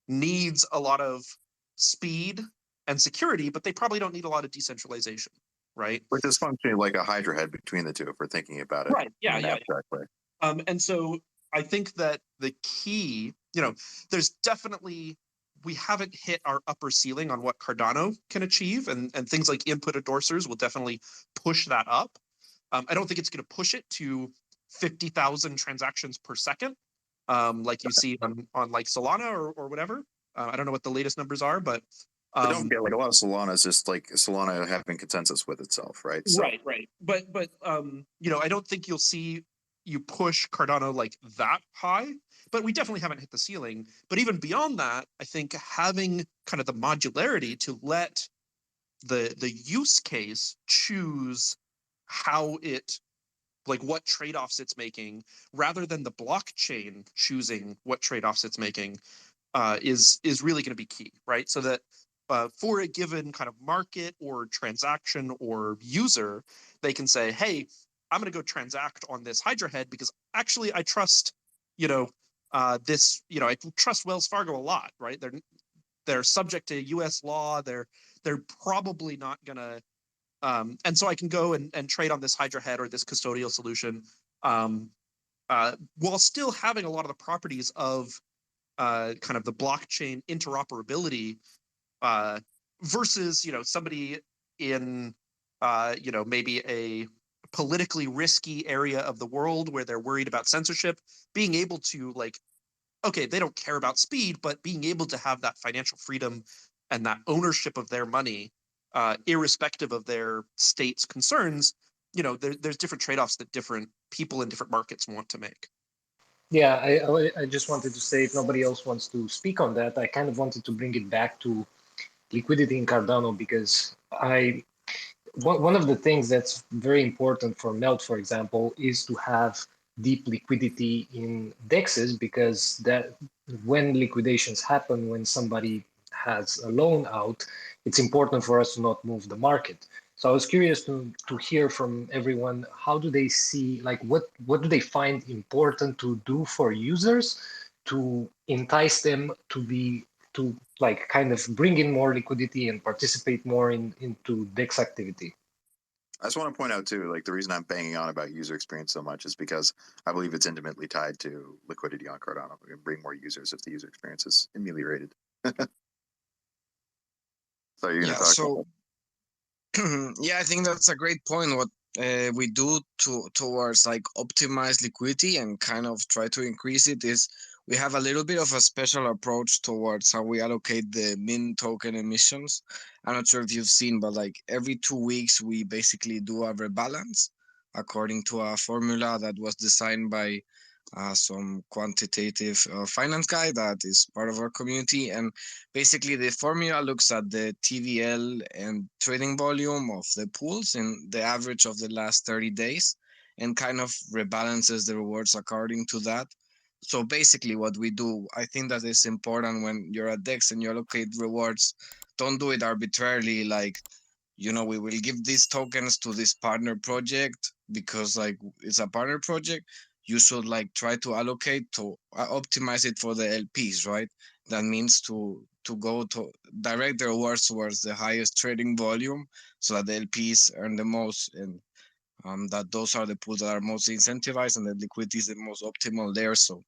[SPEAKER 5] needs a lot of speed and security, but they probably don't need a lot of decentralization, right?
[SPEAKER 2] Which is functioning like a hydra head between the 2 if we're thinking about it
[SPEAKER 5] Right. Yeah.
[SPEAKER 2] in an abstract way.
[SPEAKER 5] And so I think that the key, there's definitely, we haven't hit our upper ceiling on what Cardano can achieve, and things like input endorsers will definitely push that up. I don't think it's going to push it to 50,000 transactions per second, like you see on like Solana or whatever. I don't know what the latest numbers are, but
[SPEAKER 2] don't get like a lot of Solana is just like Solana having consensus with itself, right? So,
[SPEAKER 5] right. But I don't think you'll see you push Cardano like that high, but we definitely haven't hit the ceiling. But even beyond that, I think having kind of the modularity to let the use case choose how it, like what trade-offs it's making, rather than the blockchain choosing what trade-offs it's making, is really going to be key, right? So that for a given kind of market or transaction or user, they can say, hey, I'm going to go transact on this Hydra head because actually I trust, this, I trust Wells Fargo a lot, right? They're subject to US law. They're probably not going to, and so I can go and trade on this Hydra head or this custodial solution, while still having a lot of the properties of kind of the blockchain interoperability, versus somebody in maybe a politically risky area of the world where they're worried about censorship, being able to, like, okay, they don't care about speed, but being able to have that financial freedom and that ownership of their money, irrespective of their state's concerns, there's different trade-offs that different people in different markets want to make.
[SPEAKER 6] Yeah, I just wanted to say, if nobody else wants to speak on that, I kind of wanted to bring it back to liquidity in Cardano, because one of the things that's very important for MELD, for example, is to have deep liquidity in DEXes, because that when liquidations happen, when somebody has a loan out, it's important for us to not move the market. So I was curious to hear from everyone, how do they see, like, what do they find important to do for users to entice them to like kind of bring in more liquidity and participate more into DEX activity?
[SPEAKER 2] I just want to point out too, like the reason I'm banging on about user experience so much is because I believe it's intimately tied to liquidity on Cardano. We can bring more users if the user experience is ameliorated. So you're going to talk about
[SPEAKER 3] Yeah, I think that's a great point. What we do towards like optimize liquidity and kind of try to increase it is we have a little bit of a special approach towards how we allocate the min token emissions. I'm not sure if you've seen, but like every 2 weeks we basically do a rebalance according to a formula that was designed by some quantitative finance guy that is part of our community. And basically the formula looks at the TVL and trading volume of the pools in the average of the last 30 days and kind of rebalances the rewards according to that. So basically what we do, I think that is important when you're at DEX and you allocate rewards, don't do it arbitrarily, like, we will give these tokens to this partner project because like it's a partner project. You should like try to allocate to optimize it for the LPs, right? That means to go to direct the rewards towards the highest trading volume so that the LPs earn the most, and that those are the pools that are most incentivized and the liquidity is the most optimal there. So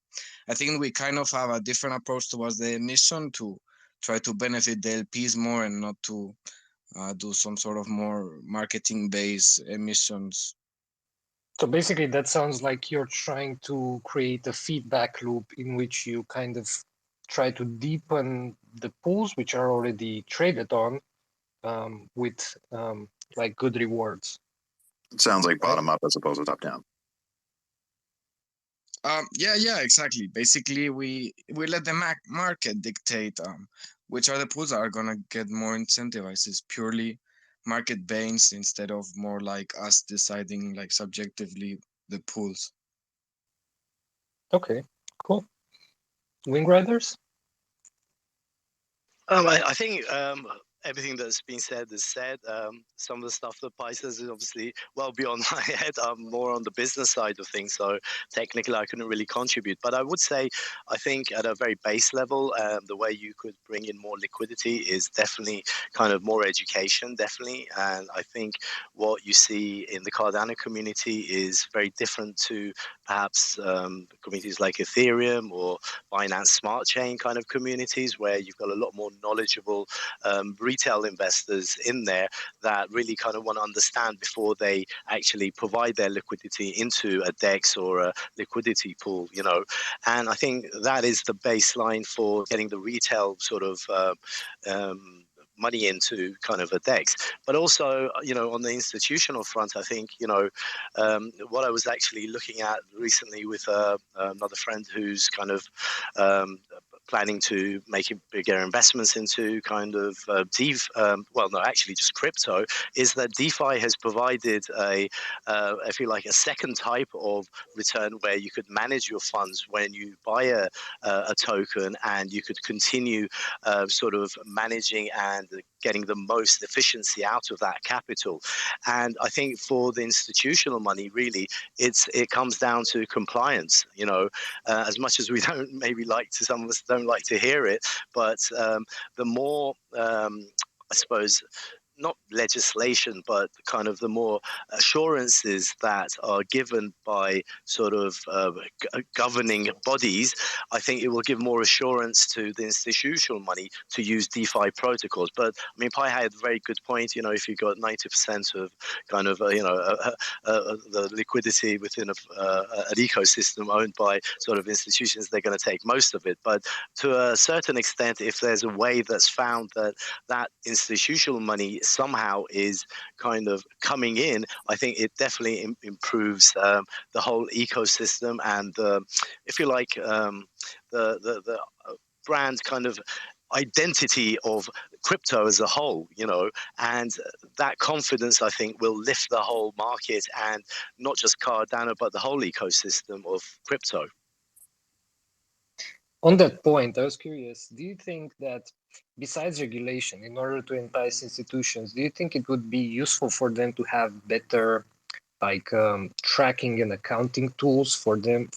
[SPEAKER 3] I think we kind of have a different approach towards the emission to try to benefit the LPs more and not to do some sort of more marketing-based emissions.
[SPEAKER 6] So basically, that sounds like you're trying to create a feedback loop in which you kind of try to deepen pools which are already traded on with like good rewards.
[SPEAKER 2] It sounds like bottom up as opposed to top down.
[SPEAKER 3] Yeah, exactly. Basically, we let the market dictate which are the pools that are gonna get more incentivized. It's purely market based instead of more like us deciding like subjectively the pools.
[SPEAKER 6] Okay, cool. Wing Riders?
[SPEAKER 4] I think everything that's been said is said. Some of the stuff that Pi says is obviously well beyond my head. I'm more on the business side of things, so technically I couldn't really contribute. But I would say, I think at a very base level, the way you could bring in more liquidity is definitely kind of more education, definitely. And I think what you see in the Cardano community is very different to perhaps communities like Ethereum or Binance Smart Chain kind of communities, where you've got a lot more knowledgeable retail investors in there that really kind of want to understand before they actually provide their liquidity into a DEX or a liquidity pool, you know. And I think that is the baseline for getting the retail sort of money into kind of a DEX. But also, you know, on the institutional front, I think, you know, what I was actually looking at recently with another friend who's kind of planning to make bigger investments into kind of just crypto, is that DeFi has provided I feel like a second type of return where you could manage your funds when you buy a token, and you could continue sort of managing and getting the most efficiency out of that capital. And I think for the institutional money, really, it comes down to compliance. You know, as much as we don't maybe like to, some of us don't like to hear it, but the more I suppose, not legislation, but kind of the more assurances that are given by sort of governing bodies, I think it will give more assurance to the institutional money to use DeFi protocols. But I mean, Pi had a very good point. You know, if you've got 90% of kind of the liquidity within an ecosystem owned by sort of institutions, they're going to take most of it. But to a certain extent, if there's a way that's found that institutional money somehow is kind of coming in, I think it definitely improves the whole ecosystem and if you like, the brand kind of identity of crypto as a whole, you know, and that confidence, I think, will lift the whole market, and not just Cardano, but the whole ecosystem of crypto.
[SPEAKER 6] On that point, I was curious, do you think that besides regulation, in order to entice institutions, do you think it would be useful for them to have better like tracking and accounting tools for them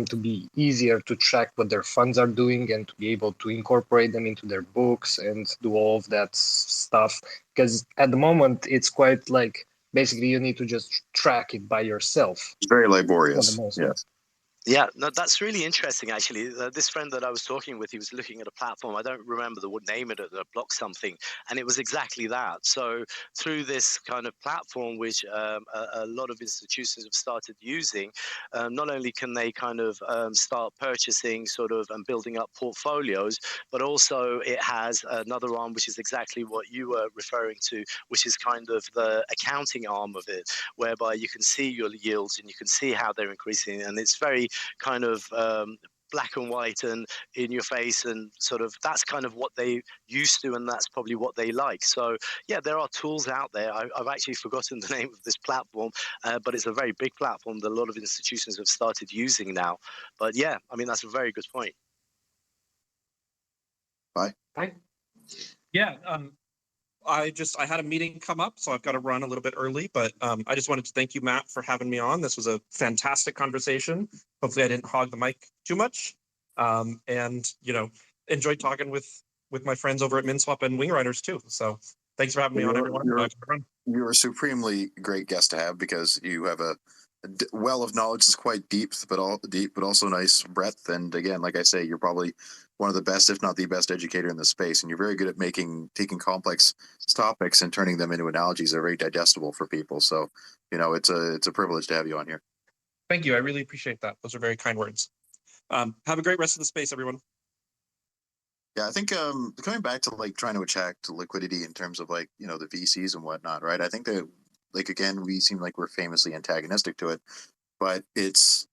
[SPEAKER 6] to be easier to track what their funds are doing and to be able to incorporate them into their books and do all of that stuff? Because at the moment it's quite like basically you need to just track it by yourself.
[SPEAKER 2] It's very laborious. Yes.
[SPEAKER 4] Yeah, no, that's really interesting, actually. This friend that I was talking with, he was looking at a platform. I don't remember the name of it, block something. And it was exactly that. So through this kind of platform, which a lot of institutions have started using, not only can they kind of start purchasing sort of and building up portfolios, but also it has another arm, which is exactly what you were referring to, which is kind of the accounting arm of it, whereby you can see your yields and you can see how they're increasing. And it's very kind of black and white and in your face, and sort of that's kind of what they used to, and that's probably what they like. So yeah, there are tools out there. I've actually forgotten the name of this platform, but it's a very big platform that a lot of institutions have started using now. But yeah, I mean, that's a very good point.
[SPEAKER 2] Bye.
[SPEAKER 5] Yeah. I had a meeting come up, so I've got to run a little bit early, but I just wanted to thank you, Matt, for having me on. This was a fantastic conversation. Hopefully I didn't hog the mic too much. And, you know, enjoyed talking with my friends over at MinSwap and Wing Riders too. So thanks for having me on, everyone.
[SPEAKER 2] You're a supremely great guest to have, because you have a well of knowledge that's quite deep, but also nice breadth. And again, like I say, you're probably one of the best, if not the best, educator in the space, and you're very good at taking complex topics and turning them into analogies that are very digestible for people. So, you know, it's a privilege to have you on here.
[SPEAKER 5] Thank you. I really appreciate that. Those are very kind words. Have a great rest of the space, everyone.
[SPEAKER 2] Yeah, I think coming back to like trying to attract liquidity in terms of like, you know, the VCs and whatnot, right? I think that like again, we seem like we're famously antagonistic to it, but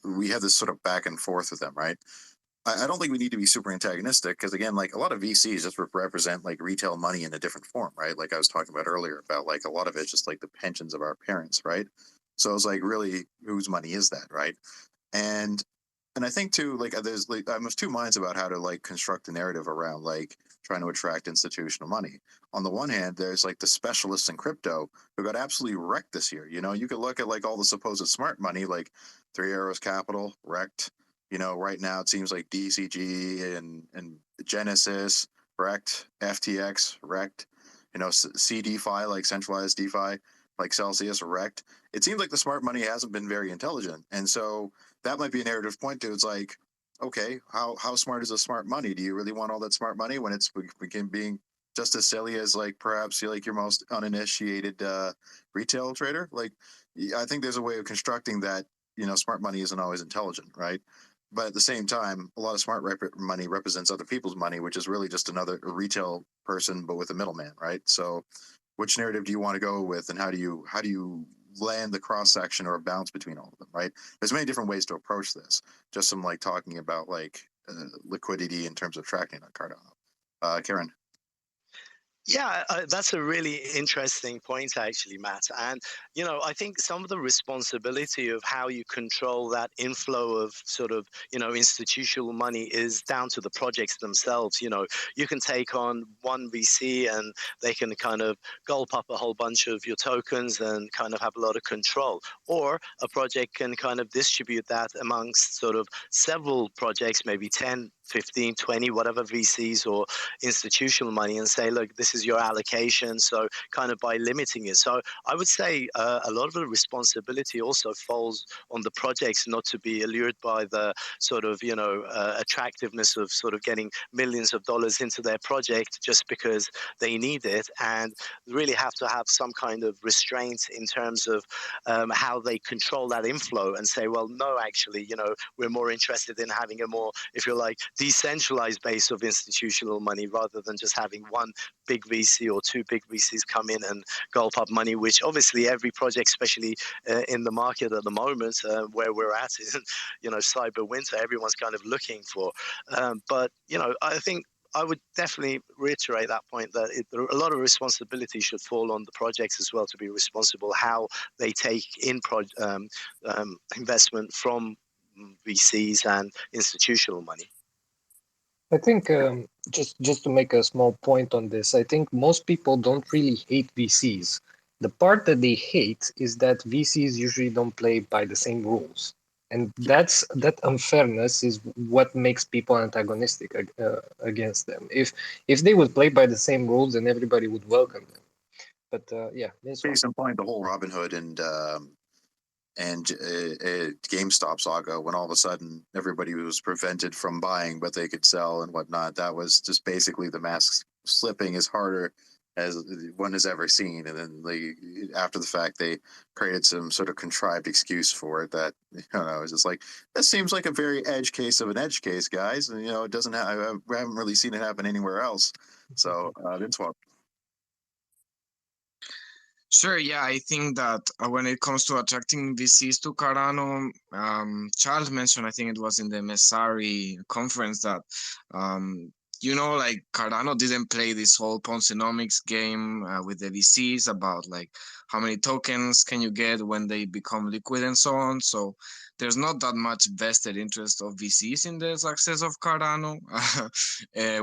[SPEAKER 2] we have this sort of back and forth with them, right? I don't think we need to be super antagonistic because again, like a lot of VCs just represent like retail money in a different form, right? Like I was talking about earlier about like a lot of it's just like the pensions of our parents, right? So it's like really whose money is that, right? And I think too, like there's like I'm of two minds about how to like construct a narrative around like trying to attract institutional money. On the one hand, there's like the specialists in crypto who got absolutely wrecked this year. You know, you could look at like all the supposed smart money, like Three Arrows Capital, wrecked. You know, right now it seems like DCG and Genesis wrecked, FTX wrecked. You know, CDFI, like centralized DeFi, like Celsius wrecked. It seems like the smart money hasn't been very intelligent, and so that might be a narrative point to. It's like, okay, how smart is the smart money? Do you really want all that smart money when it's begin being just as silly as like perhaps like your most uninitiated retail trader? Like, I think there's a way of constructing that. You know, smart money isn't always intelligent, right? But at the same time, a lot of smart money represents other people's money, which is really just another retail person, but with a middleman, right? So, which narrative do you want to go with, and how do you land the cross section or a balance between all of them, right? There's many different ways to approach this. Just some like talking about like liquidity in terms of tracking on Cardano. Karen.
[SPEAKER 4] Yeah, that's a really interesting point, actually, Matt. And, I think some of the responsibility of how you control that inflow of sort of, institutional money is down to the projects themselves. You can take on one VC and they can kind of gulp up a whole bunch of your tokens and kind of have a lot of control. Or a project can kind of distribute that amongst sort of several projects, maybe 10, 15, 20, whatever VCs or institutional money, and say, look, this is your allocation. So kind of by limiting it. So I would say a lot of the responsibility also falls on the projects not to be allured by the sort of, attractiveness of sort of getting millions of dollars into their project just because they need it, and really have to have some kind of restraint in terms of how they control that inflow and say, well, no, actually, we're more interested in having a more, if you like, decentralized base of institutional money rather than just having one big VC or two big VCs come in and gulp up money, which obviously every project, especially in the market at the moment where we're at, cyber winter, everyone's kind of looking for. But, I think I would definitely reiterate that point that a lot of responsibility should fall on the projects as well to be responsible how they take in investment from VCs and institutional money.
[SPEAKER 6] I think just to make a small point on this, I think most people don't really hate VCs. The part that they hate is that VCs usually don't play by the same rules, and that unfairness is what makes people antagonistic against them. If they would play by the same rules, then everybody would welcome them. But yeah, this one.
[SPEAKER 2] Case in point, the whole Robinhood and GameStop saga, when all of a sudden everybody was prevented from buying, but they could sell and whatnot. That was just basically the mask slipping as harder as one has ever seen. And then after the fact, they created some sort of contrived excuse for it that, I was just like, this seems like a very edge case of an edge case, guys. And, it doesn't I haven't really seen it happen anywhere else. So that's what.
[SPEAKER 3] Sure, yeah, I think that when it comes to attracting VCs to Cardano, Charles mentioned, I think it was in the Messari conference, that like Cardano didn't play this whole Ponzinomics game with the VCs about like how many tokens can you get when they become liquid and so on. So there's not that much vested interest of VCs in the success of Cardano,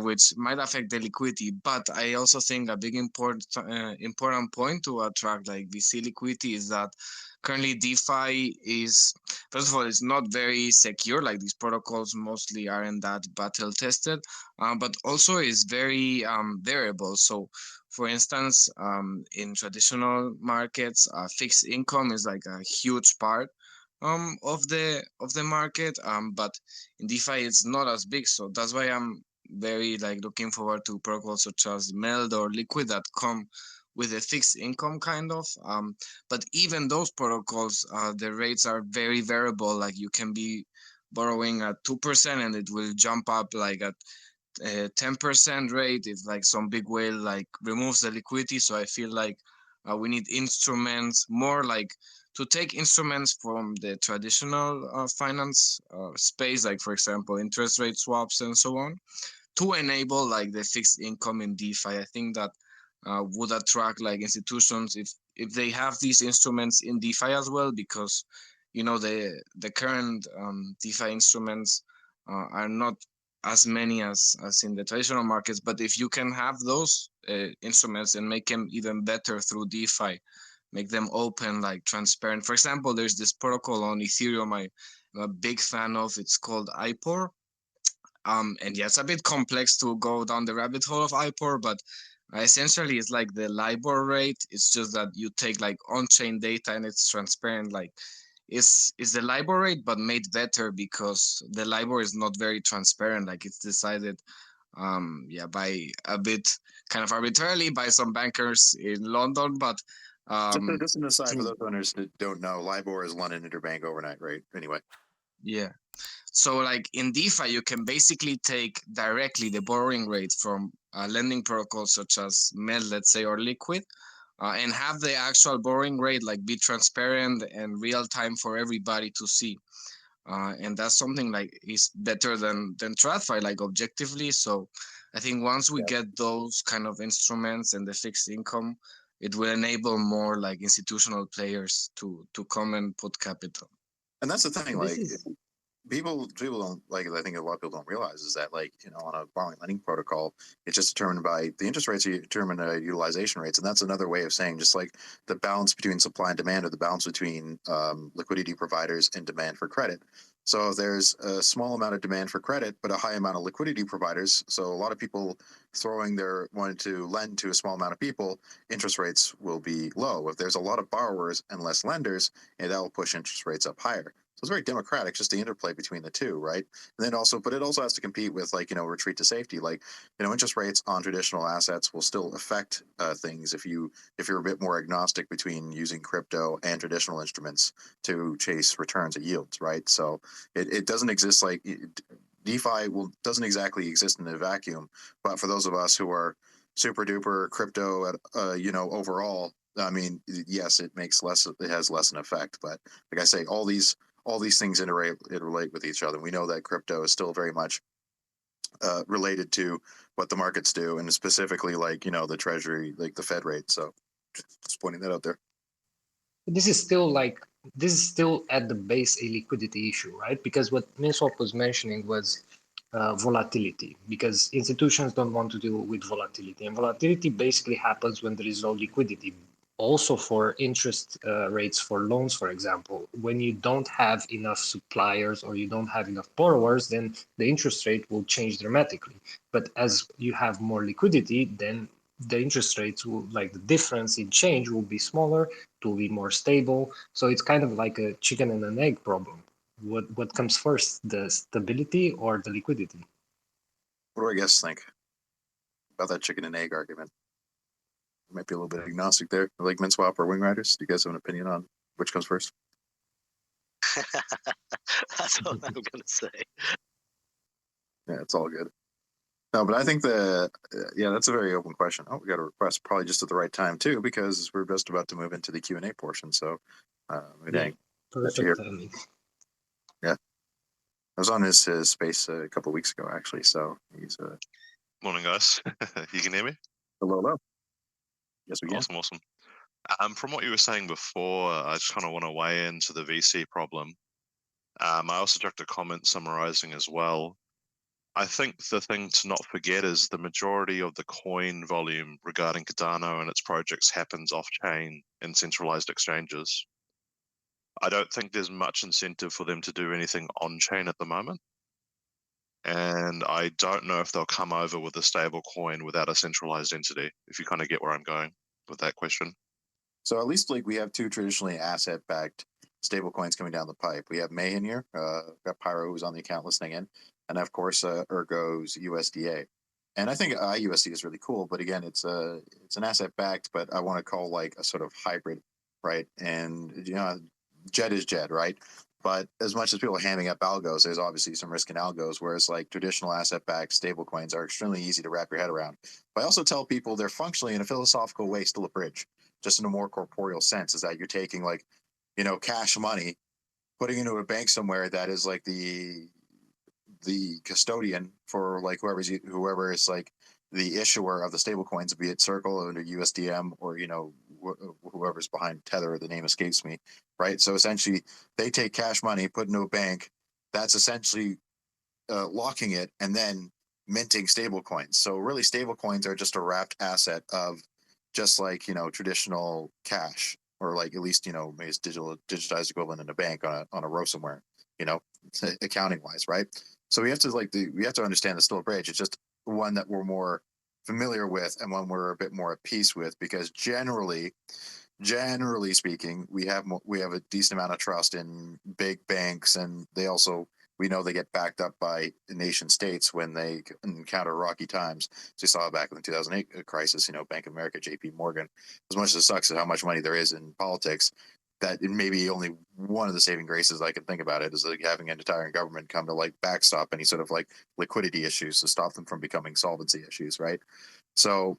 [SPEAKER 3] which might affect the liquidity. But I also think a big important point to attract like VC liquidity is that currently DeFi is, first of all, it's not very secure. Like these protocols mostly aren't that battle tested, but also is very variable. So for instance, in traditional markets, fixed income is like a huge part of the market, but in DeFi it's not as big. So that's why I'm very like looking forward to protocols such as MELD or Liquid that come with a fixed income kind of, but even those protocols, the rates are very variable. Like you can be borrowing at 2% and it will jump up like at 10% rate if like some big whale like removes the liquidity. So I feel like we need instruments more like to take instruments from the traditional finance space, like for example interest rate swaps and so on, to enable like the fixed income in DeFi. I think that would attract like institutions if they have these instruments in DeFi as well, because the current DeFi instruments are not as many as in the traditional markets. But if you can have those instruments and make them even better through DeFi, make them open, like transparent. For example, there's this protocol on Ethereum I'm a big fan of. It's called IPOR. And yeah, it's a bit complex to go down the rabbit hole of IPOR, but essentially it's like the LIBOR rate. It's just that you take like on-chain data and it's transparent. Like is the LIBOR rate, but made better because the LIBOR is not very transparent. Like it's decided, by a bit kind of arbitrarily by some bankers in London. But
[SPEAKER 2] just an aside for those owners that don't know, LIBOR is London Interbank Overnight Rate. Anyway.
[SPEAKER 3] Yeah. So like in DeFi, you can basically take directly the borrowing rate from lending protocols such as MELD, let's say, or Liquid, and have the actual borrowing rate like be transparent and real time for everybody to see. And that's something like is better than TradFi, like objectively. So I think once we get those kind of instruments and the fixed income, it will enable more like institutional players to come and put capital.
[SPEAKER 2] And that's the thing, like people don't like. I think a lot of people don't realize is that, like, on a borrowing lending protocol, it's just determined by the interest rates. You determine utilization rates, and that's another way of saying just like the balance between supply and demand, or the balance between liquidity providers and demand for credit. So if there's a small amount of demand for credit, but a high amount of liquidity providers, so a lot of people wanting to lend to a small amount of people, interest rates will be low. If there's a lot of borrowers and less lenders, that will push interest rates up higher. So it's very democratic, just the interplay between the two, right? And then but it also has to compete with retreat to safety. Like, interest rates on traditional assets will still affect things if you're a bit more agnostic between using crypto and traditional instruments to chase returns or yields, right? So it doesn't exist like DeFi doesn't exactly exist in a vacuum. But for those of us who are super duper crypto at overall, I mean, yes, it has less an effect. But like I say, all these things interrelate with each other. We know that crypto is still very much related to what the markets do, and specifically the treasury, like the Fed rate. So just pointing that out there.
[SPEAKER 6] This is still at the base a liquidity issue, right? Because what Minswap was mentioning was volatility, because institutions don't want to deal with volatility, and volatility basically happens when there is no liquidity. Also for interest rates for loans, for example, when you don't have enough suppliers or you don't have enough borrowers, then the interest rate will change dramatically. But as you have more liquidity, then the interest rates will, like the difference in change will be smaller, it will be more stable. So it's kind of like a chicken and an egg problem. What comes first, the stability or the liquidity?
[SPEAKER 2] What do I guess think about that chicken and egg argument? Might be a little bit agnostic there, like Minswap or Wing Riders. Do you guys have an opinion on which comes first?
[SPEAKER 4] That's what I'm going to say.
[SPEAKER 2] Yeah, it's all good. No, but I think that's a very open question. Oh, we got a request probably just at the right time too, because we're just about to move into the Q&A portion. So, dang,
[SPEAKER 6] perfect timing.
[SPEAKER 2] Yeah, I was on his space a couple of weeks ago actually. So he's
[SPEAKER 7] Morning, guys. You can hear me?
[SPEAKER 2] Hello. Yes, we can.
[SPEAKER 7] Awesome. From what you were saying before, I just kind of want to weigh into the VC problem. I also directed a comment summarizing as well. I think the thing to not forget is the majority of the coin volume regarding Cardano and its projects happens off-chain in centralized exchanges. I don't think there's much incentive for them to do anything on-chain at the moment. And I don't know if they'll come over with a stable coin without a centralized entity, if you kind of get where I'm going with that question.
[SPEAKER 2] So at least we have two traditionally asset-backed stable coins coming down the pipe. We have Mayhin here, got Pyro who's on the account listening in, and of course Ergo's USDA. And I think IUSD is really cool, but again, it's an asset-backed, but I want to call like a sort of hybrid, right? And JED is JED, right? But as much as people are hamming up algos, there's obviously some risk in algos, whereas like traditional asset-backed stablecoins are extremely easy to wrap your head around. But I also tell people they're functionally, in a philosophical way, still a bridge, just in a more corporeal sense, is that you're taking like, cash money, putting into a bank somewhere that is like the custodian for like whoever is like the issuer of the stable coins, be it Circle or USDM or whoever's behind Tether, the name escapes me, right? So essentially they take cash money, put into a bank that's essentially locking it and then minting stable coins. So really stable coins are just a wrapped asset of just like traditional cash, or like at least maybe it's digitized equivalent in a bank on a row somewhere, accounting wise, right? So we have to understand the still bridge. It's just one that we're more familiar with and one we're a bit more at peace with, because generally speaking, we have a decent amount of trust in big banks, and we know they get backed up by nation states when they encounter rocky times. So you saw back in the 2008 crisis, Bank of America, JP Morgan. As much as it sucks at how much money there is in politics, that it may be only one of the saving graces I can think about it is like having an entire government come to like backstop any sort of like liquidity issues to stop them from becoming solvency issues, right? So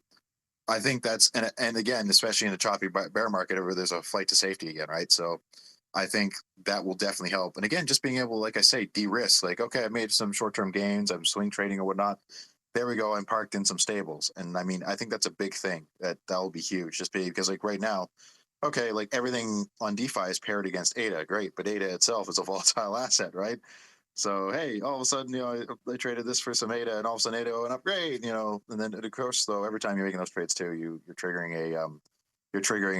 [SPEAKER 2] I think that's and again, especially in a choppy bear market, where there's a flight to safety again, right? So I think that will definitely help. And again, just being able, like I say, de-risk. Like, okay, I made some short-term gains. I'm swing trading or whatnot. There we go. I'm parked in some stables, and I mean, I think that's a big thing. That will be huge. Just because like right now, okay, like everything on DeFi is paired against ADA, great, but ADA itself is a volatile asset, right? So hey, all of a sudden, I traded this for some ADA, and all of a sudden ADA went up great, and then of course, though, every time you're making those trades too, you're triggering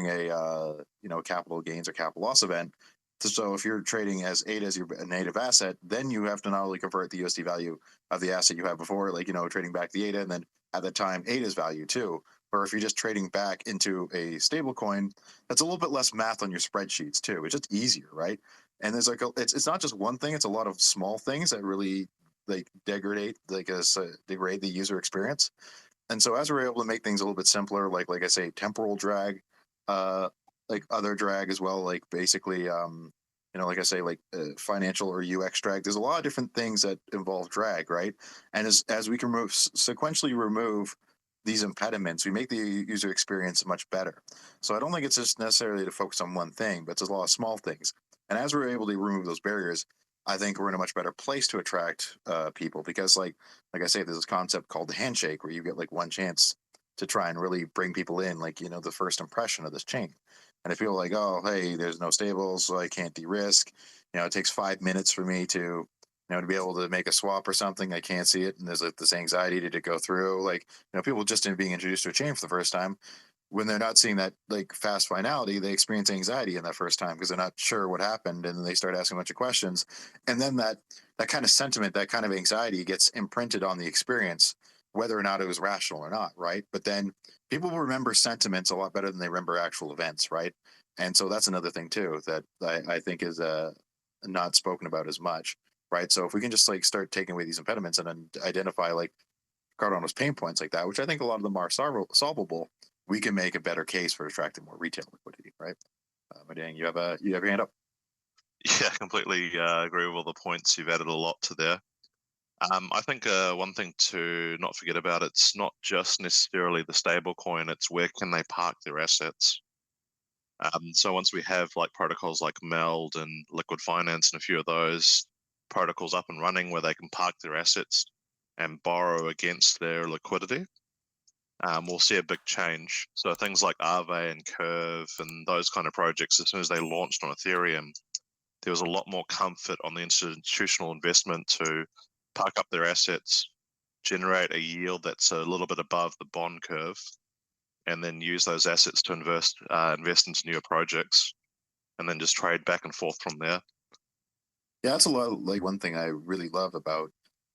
[SPEAKER 2] a capital gains or capital loss event. So if you're trading as ADA as your native asset, then you have to not only convert the USD value of the asset you had before, like trading back the ADA, and then at the time ADA's value too. Or if you're just trading back into a stable coin, that's a little bit less math on your spreadsheets too. It's just easier, right? And there's like it's not just one thing; it's a lot of small things that really like degrade the user experience. And so as we're able to make things a little bit simpler, like I say, temporal drag, like other drag as well, like basically, like I say, like financial or UX drag. There's a lot of different things that involve drag, right? And as we can sequentially remove these impediments, we make the user experience much better. So I don't think it's just necessarily to focus on one thing, but there's a lot of small things. And as we're able to remove those barriers, I think we're in a much better place to attract people, because like I say, there's this concept called the handshake where you get like one chance to try and really bring people in, like, the first impression of this chain. And if people are like, oh, hey, there's no stables, so I can't de-risk, it takes 5 minutes for me to be able to make a swap or something, I can't see it. And there's like this anxiety to go through, like, people just in being introduced to a chain for the first time, when they're not seeing that like fast finality, they experience anxiety in that first time because they're not sure what happened, and then they start asking a bunch of questions, and then that kind of sentiment, that kind of anxiety gets imprinted on the experience, whether or not it was rational or not, right? But then people will remember sentiments a lot better than they remember actual events, right? And so that's another thing too that I think is not spoken about as much, right? So if we can just like start taking away these impediments and then identify like Cardano's pain points like that, which I think a lot of them are solvable, we can make a better case for attracting more retail liquidity, right? But dang, you have your hand up.
[SPEAKER 7] Yeah, completely agree with all the points. You've added a lot to there. I think one thing to not forget about, it's not just necessarily the stable coin, it's where can they park their assets. So once we have like protocols like MELD and Liquid Finance and a few of those protocols up and running where they can park their assets and borrow against their liquidity, we'll see a big change. So things like Aave and Curve and those kind of projects, as soon as they launched on Ethereum, there was a lot more comfort on the institutional investment to park up their assets, generate a yield that's a little bit above the bond curve, and then use those assets to invest into newer projects, and then just trade back and forth from there.
[SPEAKER 2] Yeah, that's a lot. Like one thing I really love about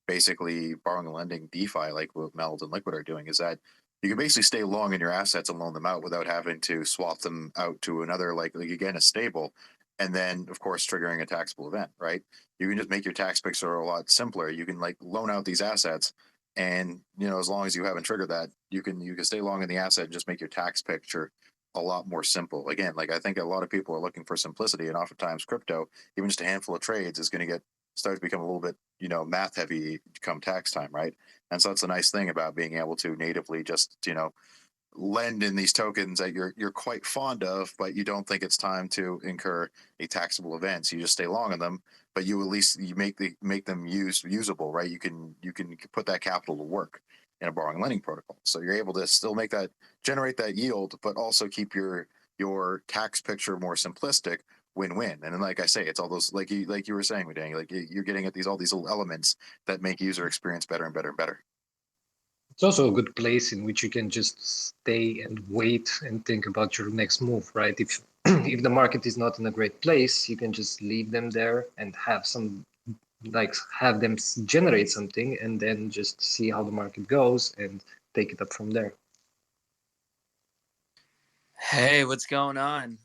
[SPEAKER 2] basically borrowing and lending DeFi, like what MELD and Liquid are doing, is that you can basically stay long in your assets and loan them out without having to swap them out to another, like again, a stable, and then of course triggering a taxable event, right? You can just make your tax picture a lot simpler. You can like loan out these assets, and as long as you haven't triggered that, you can stay long in the asset and just make your tax picture a lot more simple. Again, like I think a lot of people are looking for simplicity, and oftentimes crypto, even just a handful of trades, is going to start to become a little bit, math heavy come tax time, right? And so that's a nice thing about being able to natively just, lend in these tokens that you're quite fond of, but you don't think it's time to incur a taxable event. So you just stay long on them, but you at least you make them usable, right? You can put that capital to work in a borrowing lending protocol. So you're able to still generate that yield, but also keep your tax picture more simplistic. Win-win. And then, like I say, it's all those like you were saying, Danny, like you're getting at all these little elements that make user experience better and better and better.
[SPEAKER 6] It's also a good place in which you can just stay and wait and think about your next move, right? If if the market is not in a great place, you can just leave them there and have them generate something, and then just see how the market goes and take it up from there.
[SPEAKER 8] Hey, what's going on?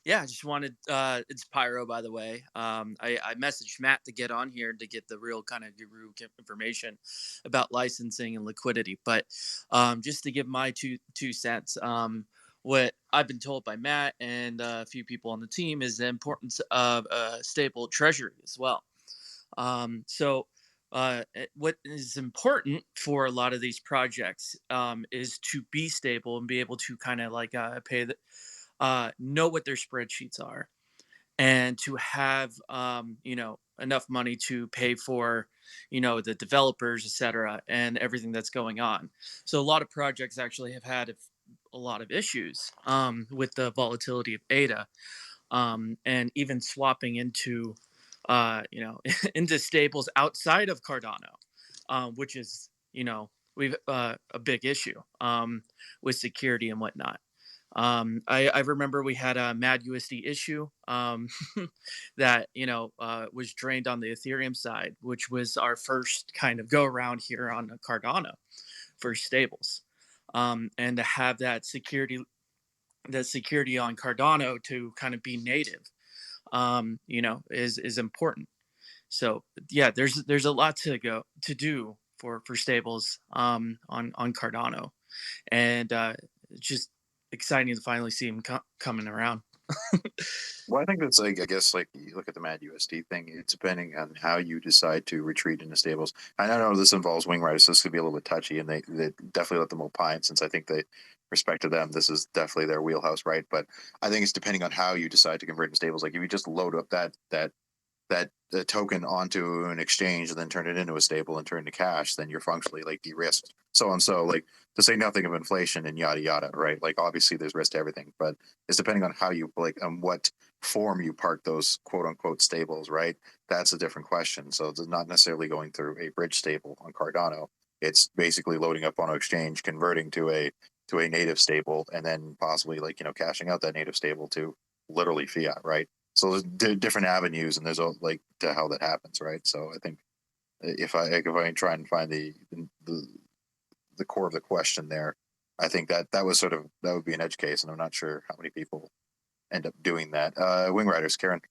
[SPEAKER 8] Yeah, I just wanted, it's Pyro, by the way. I messaged Matt to get on here to get the real kind of guru information about licensing and liquidity. But just to give my two cents, what I've been told by Matt and a few people on the team is the importance of a stable treasury as well. What is important for a lot of these projects is to be stable and be able to kind of like pay the know what their spreadsheets are, and to have enough money to pay for the developers, etc., and everything that's going on. So a lot of projects actually have had a lot of issues with the volatility of ADA, and even swapping into into stables outside of Cardano, which is we've a big issue with security and whatnot. I remember we had a Mad USD issue that was drained on the Ethereum side, which was our first kind of go around here on Cardano for stables, and to have that security on Cardano to kind of be native, is important. So yeah, there's a lot to do for stables on Cardano, and it's just exciting to finally see him coming around.
[SPEAKER 2] Well, I think that's like, I guess, like you look at the Mad USD thing, it's depending on how you decide to retreat into stables. I know this involves wing riders, so this could be a little bit touchy, and they definitely let them opine, since I think they respect to them, this is definitely their wheelhouse, right? But I think it's depending on how you decide to convert into stables. Like if you just load up that token onto an exchange and then turn it into a stable and turn it into cash, then you're functionally like de-risked. So and so, like, to say nothing of inflation and yada yada, right? Like obviously there's risk to everything, but it's depending on how you on what form you park those quote unquote stables, right? That's a different question. So it's not necessarily going through a bridge stable on Cardano. It's basically loading up on an exchange, converting to a native stable, and then possibly cashing out that native stable to literally fiat, right? So there's different avenues, and there's like to how that happens, right? So I think if I try and find the core of the question there, I think that would be an edge case, and I'm not sure how many people end up doing that. Wing Riders, Karen.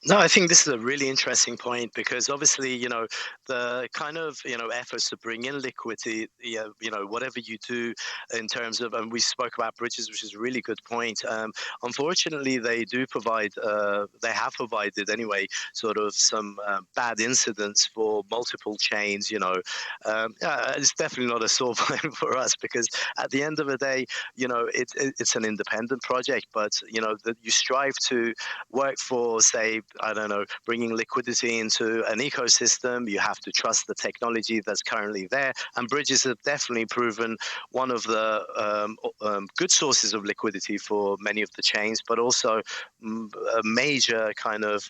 [SPEAKER 4] No, I think this is a really interesting point, because obviously, the kind of, efforts to bring in liquidity, whatever you do in terms of, and we spoke about bridges, which is a really good point. Unfortunately, they have provided anyway, sort of some bad incidents for multiple chains, it's definitely not a sore point for us, because at the end of the day, it's an independent project, but, that you strive to work for, say, I don't know, bringing liquidity into an ecosystem. You have to trust the technology that's currently there. And bridges have definitely proven one of the good sources of liquidity for many of the chains, but also a major kind of,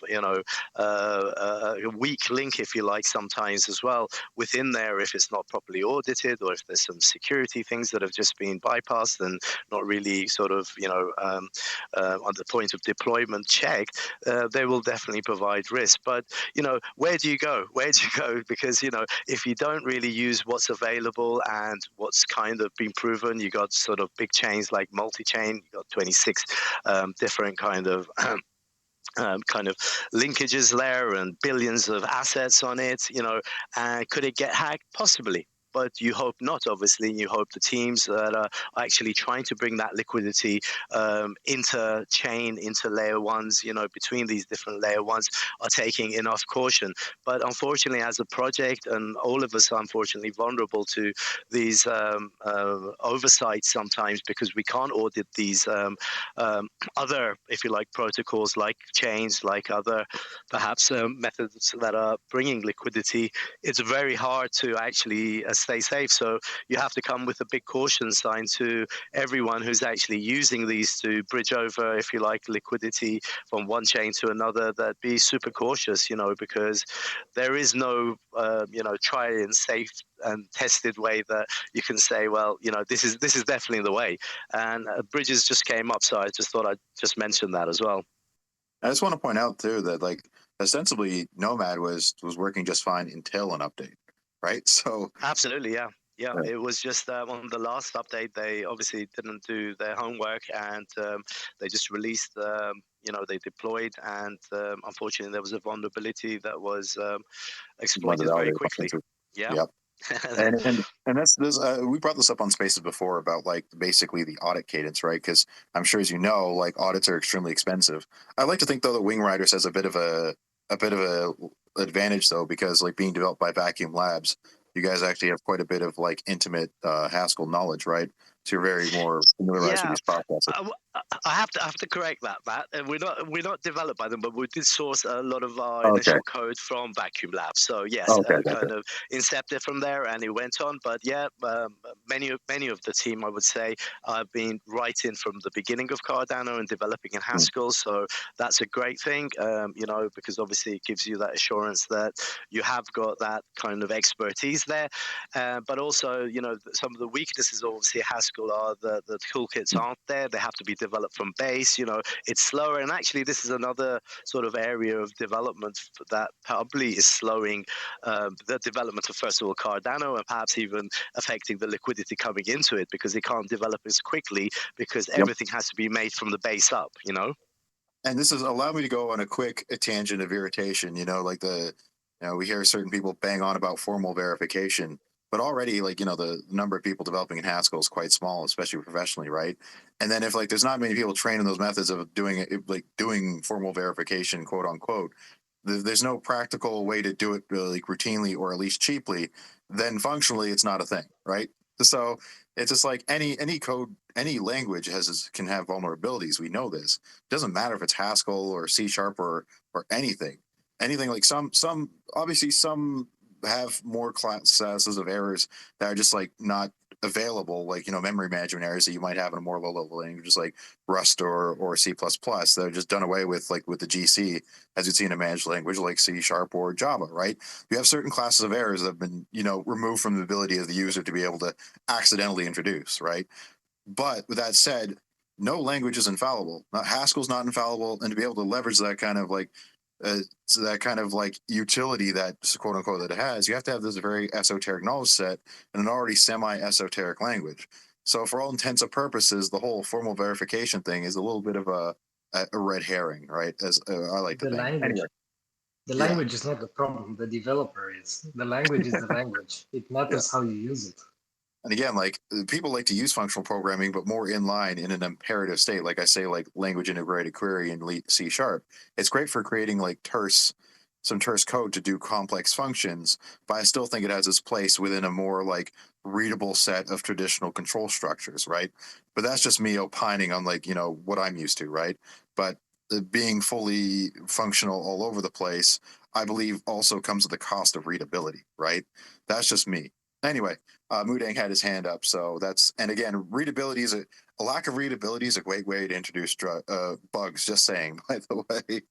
[SPEAKER 4] weak link, if you like, sometimes as well within there, if it's not properly audited, or if there's some security things that have just been bypassed and not really sort of, on the point of deployment checked, they will definitely provide risk. But where do you go? Because if you don't really use what's available and what's kind of been proven, you got sort of big chains like multi-chain, you got 26 different kind of linkages there and billions of assets on it. Could it get hacked? Possibly. but you hope not, obviously. You hope the teams that are actually trying to bring that liquidity inter-chain, into layer ones, between these different layer ones, are taking enough caution. But unfortunately, as a project, and all of us are unfortunately vulnerable to these oversights sometimes, because we can't audit these other, if you like, protocols like chains, like other perhaps methods that are bringing liquidity. It's very hard to actually stay safe. So you have to come with a big caution sign to everyone who's actually using these to bridge over, if you like, liquidity from one chain to another, that be super cautious, because there is no, try and safe and tested way that you can say, well, this is definitely the way. And bridges just came up, so I just thought I'd just mention that as well.
[SPEAKER 2] I just want to point out too that like ostensibly Nomad was working just fine until an update, right? So
[SPEAKER 4] absolutely, yeah. It was just on the last update, they obviously didn't do their homework, and they just released, they deployed, and unfortunately there was a vulnerability that was exploited very quickly. Yeah.
[SPEAKER 2] Yep. and that's this. We brought this up on Spaces before about like basically the audit cadence, right? Because I'm sure, as you know, like audits are extremely expensive. I like to think though that Wing Riders has a bit of a advantage though, because like being developed by Vacuum Labs, you guys actually have quite a bit of like intimate Haskell knowledge, right? So you're very more familiarized with these processes.
[SPEAKER 4] I have to correct that, Matt. We're not developed by them, but we did source a lot of our initial code from Vacuum Labs. So yes, kind of incepted from there, and it went on. But yeah, many of the team, I would say, have been writing from the beginning of Cardano and developing in Haskell. So that's a great thing, because obviously it gives you that assurance that you have got that kind of expertise there. But also, some of the weaknesses obviously Haskell are the toolkits aren't there. They have to be developed from base. It's slower, and actually this is another sort of area of development that probably is slowing the development of, first of all, Cardano, and perhaps even affecting the liquidity coming into it, because it can't develop as quickly because everything has to be made from the base up.
[SPEAKER 2] And this is allow me to go on a quick tangent of irritation. Like we hear certain people bang on about formal verification, but already like the number of people developing in Haskell is quite small, especially professionally, right? And then if like there's not many people trained in those methods of doing it, like doing formal verification, quote unquote, there's no practical way to do it like routinely or at least cheaply, then functionally it's not a thing, right? So it's just like any code, any language can have vulnerabilities. We know this. It doesn't matter if it's Haskell or C# or anything. Anything like some obviously some have more classes of errors that are just like not available, like memory management errors that you might have in a more low level languages like Rust or C++. That are just done away with, like with the GC, as you'd see in a managed language like C# or Java, right? You have certain classes of errors that have been removed from the ability of the user to be able to accidentally introduce, right? But with that said, no language is infallible. Haskell's not infallible, and to be able to leverage that kind of like so that kind of like utility that quote unquote that it has, you have to have this very esoteric knowledge set and an already semi-esoteric language. So for all intents and purposes, the whole formal verification thing is a little bit of a red herring, right? As I like to think.
[SPEAKER 6] Language. The language is not the problem. The developer is. The language is the language. It matters how you use it.
[SPEAKER 2] And again, like people like to use functional programming, but more in line in an imperative state. Like I say, like language integrated query in C#. It's great for creating like some terse code to do complex functions, but I still think it has its place within a more like readable set of traditional control structures, right? But that's just me opining on like, what I'm used to, right? But being fully functional all over the place, I believe also comes at the cost of readability, right? That's just me. Anyway, Mudang had his hand up, so and again, readability is a lack of readability is a great way to introduce bugs. Just saying, by the way.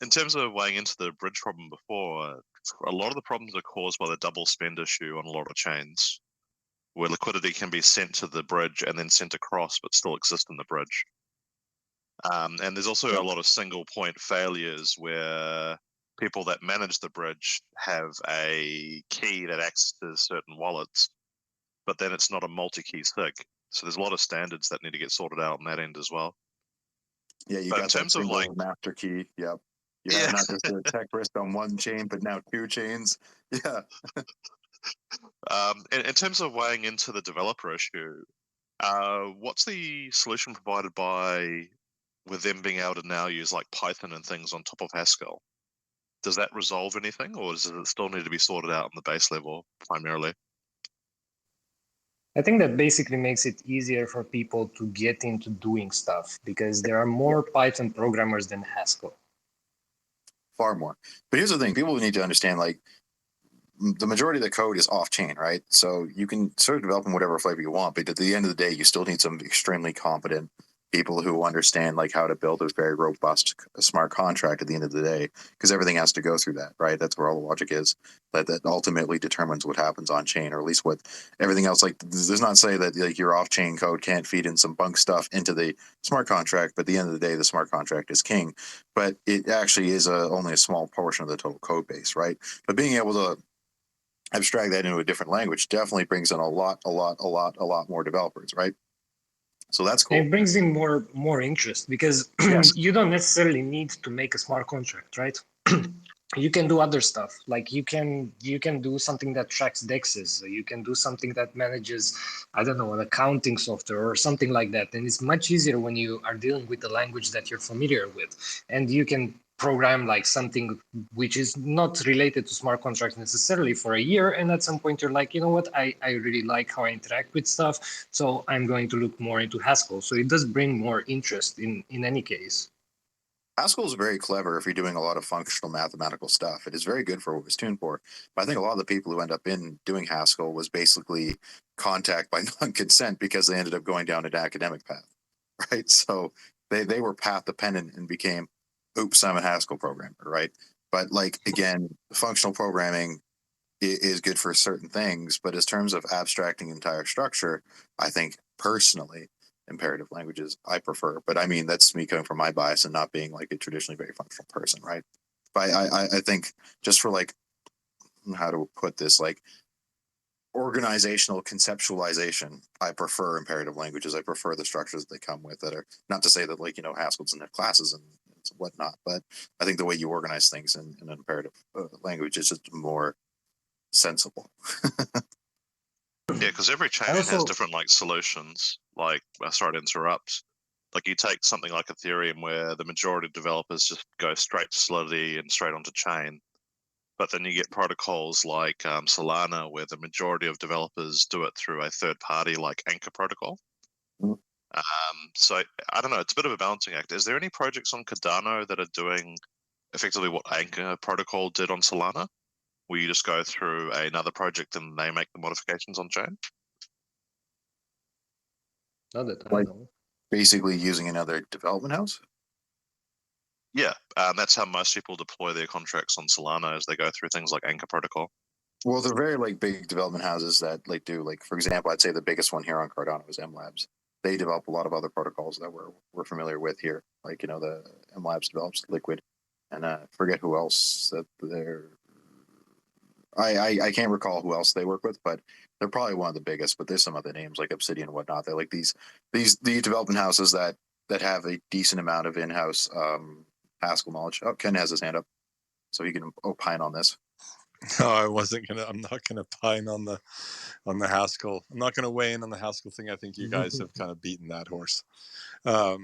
[SPEAKER 7] In terms of weighing into the bridge problem before, a lot of the problems are caused by the double spend issue on a lot of chains, where liquidity can be sent to the bridge and then sent across, but still exist in the bridge. And there's also a lot of single point failures where people that manage the bridge have a key that accesses certain wallets, but then it's not a multi-key SIG. So there's a lot of standards that need to get sorted out on that end as well.
[SPEAKER 2] Yeah, you got in terms of like
[SPEAKER 7] master key.
[SPEAKER 2] Yep. You have not just a tech risk on one chain, but now 2 chains. Yeah.
[SPEAKER 7] In terms of weighing into the developer issue, what's the solution provided by with them being able to now use like Python and things on top of Haskell? Does that resolve anything, or does it still need to be sorted out on the base level primarily?
[SPEAKER 6] I think that basically makes it easier for people to get into doing stuff because there are more Python programmers than Haskell.
[SPEAKER 2] Far more. But here's the thing: people need to understand, like, the majority of the code is off chain, right? So you can sort of develop in whatever flavor you want, but at the end of the day, you still need some extremely competent people who understand like how to build a very robust smart contract at the end of the day, because everything has to go through that, right? That's where all the logic is. That ultimately determines what happens on chain, or at least what everything else. Like, does not say that like your off chain code can't feed in some bunk stuff into the smart contract, but at the end of the day, the smart contract is king. But it actually is only a small portion of the total code base, right? But being able to abstract that into a different language definitely brings in a lot more developers, right? So that's cool.
[SPEAKER 6] It brings in more interest because
[SPEAKER 2] Yes.
[SPEAKER 6] you don't necessarily need to make a smart contract, right? You can do other stuff. Like you can do something that tracks DEXes. You can do something that manages, I don't know, an accounting software or something like that. And it's much easier when you are dealing with the language that you're familiar with. And you can program like something which is not related to smart contracts necessarily for a year. And at some point you're like, you know what, I really like how I interact with stuff. So I'm going to look more into Haskell. So it does bring more interest in any case.
[SPEAKER 2] Haskell is very clever if you're doing a lot of functional mathematical stuff. It is very good for what it was tuned for. But I think a lot of the people who end up in doing Haskell was basically contact by non-consent because they ended up going down an academic path, right? So they were path dependent and became, oops, I'm a Haskell programmer, right? But like, again, functional programming is good for certain things, but in terms of abstracting entire structure, I think personally, imperative languages I prefer. But I mean, that's me coming from my bias and not being like a traditionally very functional person, right? But I think just for like, how to put this, like organizational conceptualization, I prefer imperative languages. I prefer the structures that they come with that are, not to say that like, Haskell's in their classes and whatnot, but I think the way you organize things in an imperative language is just more sensible.
[SPEAKER 7] Yeah, because every chain has different like solutions. Like, sorry to interrupt. Like, you take something like Ethereum, where the majority of developers just go straight to Solidity and straight onto chain. But then you get protocols like Solana, where the majority of developers do it through a third party like Anchor protocol.
[SPEAKER 2] Mhm.
[SPEAKER 7] So I don't know. It's a bit of a balancing act. Is there any projects on Cardano that are doing effectively what Anchor protocol did on Solana, where you just go through another project and they make the modifications on chain?
[SPEAKER 6] Not that I
[SPEAKER 2] Like,
[SPEAKER 6] know.
[SPEAKER 2] basically using another development house?
[SPEAKER 7] Yeah, that's how most people deploy their contracts on Solana, as they go through things like Anchor protocol.
[SPEAKER 2] Well, they're very like big development houses that like do, like, for example, I'd say the biggest one here on Cardano is MLabs. They develop a lot of other protocols that we're familiar with here. Like, the MLabs develops Liquid, and forget who else that they're. I can't recall who else they work with, but they're probably one of the biggest. But there's some other names like Obsidian and whatnot. They're like these development houses that have a decent amount of in-house Haskell knowledge. Oh, Ken has his hand up, so he can opine on this.
[SPEAKER 9] No, I'm not gonna pine on the Haskell. I'm not gonna weigh in on the Haskell thing. I think you guys have kind of beaten that horse. What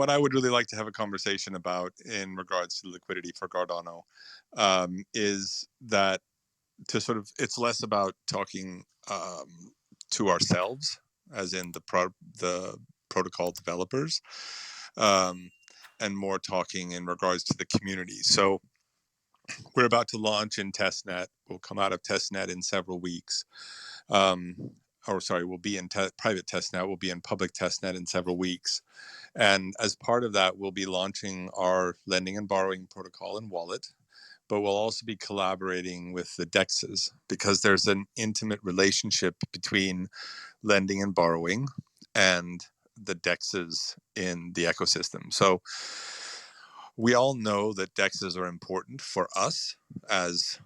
[SPEAKER 9] I would really like to have a conversation about in regards to liquidity for Cardano is that it's less about talking to ourselves, as in the protocol developers, and more talking in regards to the community. So we're about to launch in testnet. We'll come out of testnet in several weeks. We'll be in private testnet. We'll be in public testnet in several weeks. And as part of that, we'll be launching our lending and borrowing protocol and wallet. But we'll also be collaborating with the DEXes, because there's an intimate relationship between lending and borrowing and the DEXes in the ecosystem. So we all know that DEXes are important for us as,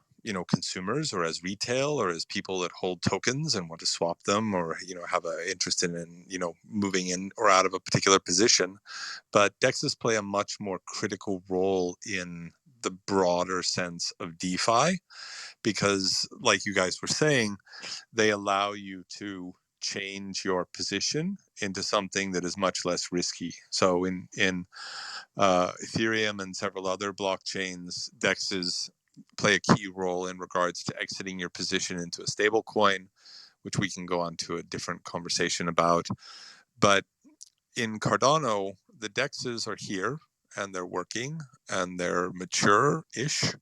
[SPEAKER 9] consumers, or as retail, or as people that hold tokens and want to swap them, or have an interest in moving in or out of a particular position. But DEXes play a much more critical role in the broader sense of DeFi, because like you guys were saying, they allow you to change your position into something that is much less risky. So in Ethereum and several other blockchains, DEXes play a key role in regards to exiting your position into a stable coin, which we can go on to a different conversation about. But in Cardano, the DEXes are here and they're working and they're mature-ish.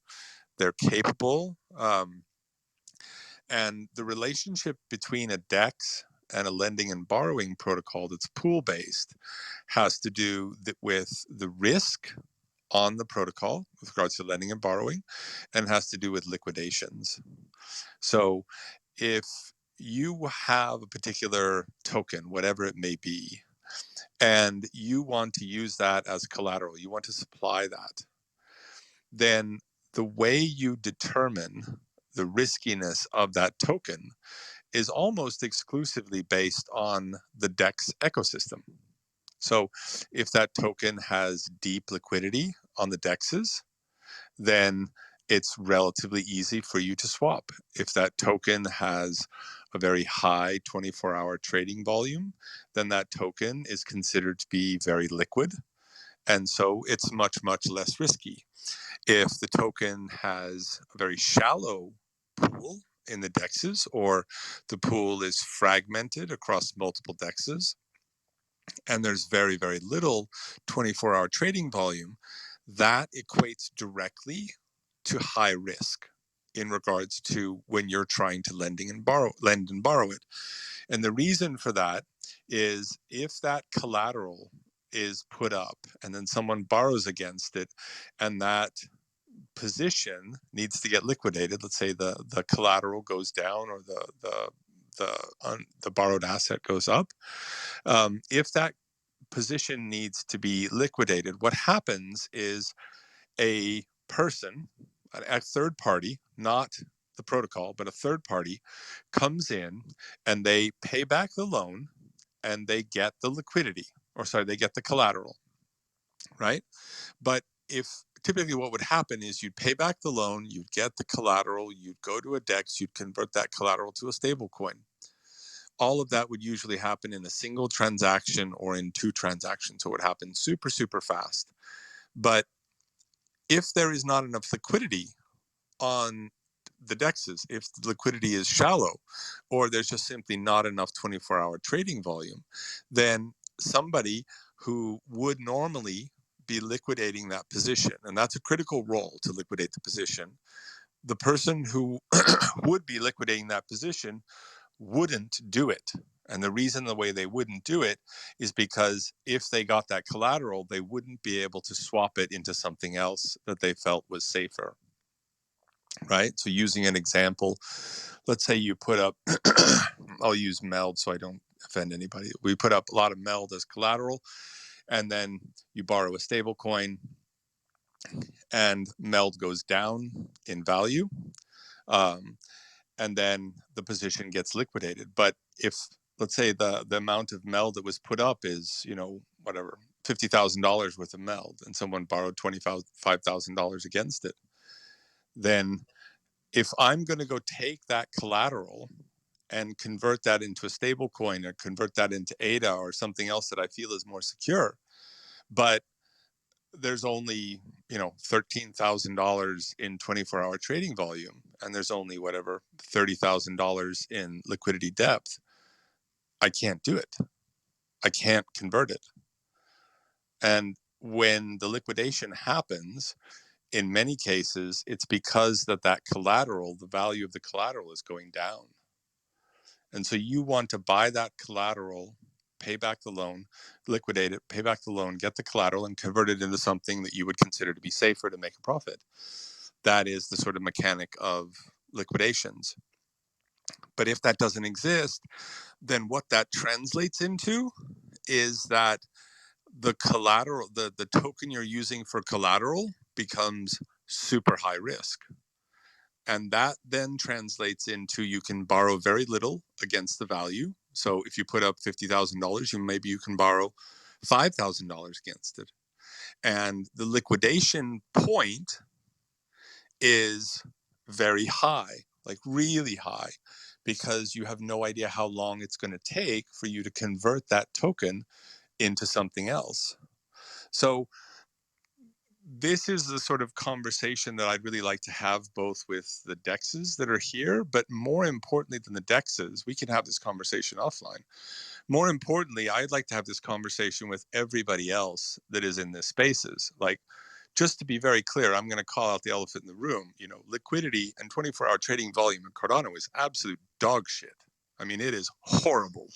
[SPEAKER 9] They're capable. And the relationship between a DEX and a lending and borrowing protocol that's pool-based has to do with the risk on the protocol with regards to lending and borrowing, and has to do with liquidations. So if you have a particular token, whatever it may be, and you want to use that as collateral, you want to supply that, then the way you determine the riskiness of that token is almost exclusively based on the DEX ecosystem. So if that token has deep liquidity on the DEXes, then it's relatively easy for you to swap. If that token has a very high 24-hour trading volume, then that token is considered to be very liquid. And so it's much, much less risky. If the token has a very shallow pool in the DEXes, or the pool is fragmented across multiple DEXes, and there's very, very little 24-hour trading volume, that equates directly to high risk in regards to when you're trying to lend and borrow it. And the reason for that is if that collateral is put up and then someone borrows against it, and that position needs to get liquidated, let's say the collateral goes down, or the borrowed asset goes up, if that position needs to be liquidated, what happens is a person, a third party, not the protocol, but a third party, comes in and they pay back the loan and they get the liquidity, or sorry, they get the collateral, right? But if typically what would happen is you'd pay back the loan, you'd get the collateral, you'd go to a DEX, you'd convert that collateral to a stable coin. All of that would usually happen in a single transaction or in 2 transactions. So it would happen super, super fast. But if there is not enough liquidity on the DEXs, if the liquidity is shallow, or there's just simply not enough 24-hour trading volume, then somebody who would normally be liquidating that position, and that's a critical role to liquidate the position, the person who would be liquidating that position wouldn't do it. And the reason the way they wouldn't do it is because if they got that collateral, they wouldn't be able to swap it into something else that they felt was safer, right? So using an example, let's say you put up, I'll use MELD so I don't offend anybody. We put up a lot of MELD as collateral, and then you borrow a stable coin and MELD goes down in value. And then the position gets liquidated. But if, let's say, the amount of MELD that was put up is, whatever, $50,000 worth of MELD, and someone borrowed $25,000 against it, then if I'm going to go take that collateral and convert that into a stable coin, or convert that into ADA or something else that I feel is more secure, but there's only $13,000 in 24-hour trading volume, and there's only whatever $30,000 in liquidity depth, I can't do it. I can't convert it. And when the liquidation happens, in many cases, it's because that collateral, the value of the collateral, is going down. And so you want to buy that collateral, pay back the loan, liquidate it, pay back the loan, get the collateral, and convert it into something that you would consider to be safer to make a profit. That is the sort of mechanic of liquidations. But if that doesn't exist, then what that translates into is that the collateral, the token you're using for collateral, becomes super high risk. And that then translates into you can borrow very little against the value. So if you put up $50,000, maybe you can borrow $5,000 against it. And the liquidation point is very high, like really high, because you have no idea how long it's going to take for you to convert that token into something else. So this is the sort of conversation that I'd really like to have both with the DEXes that are here, but more importantly than the DEXes, we can have this conversation offline. More importantly, I'd like to have this conversation with everybody else that is in this spaces. Like, just to be very clear, I'm going to call out the elephant in the room. You know, liquidity and 24-hour trading volume in Cardano is absolute dog shit. I mean, it is horrible.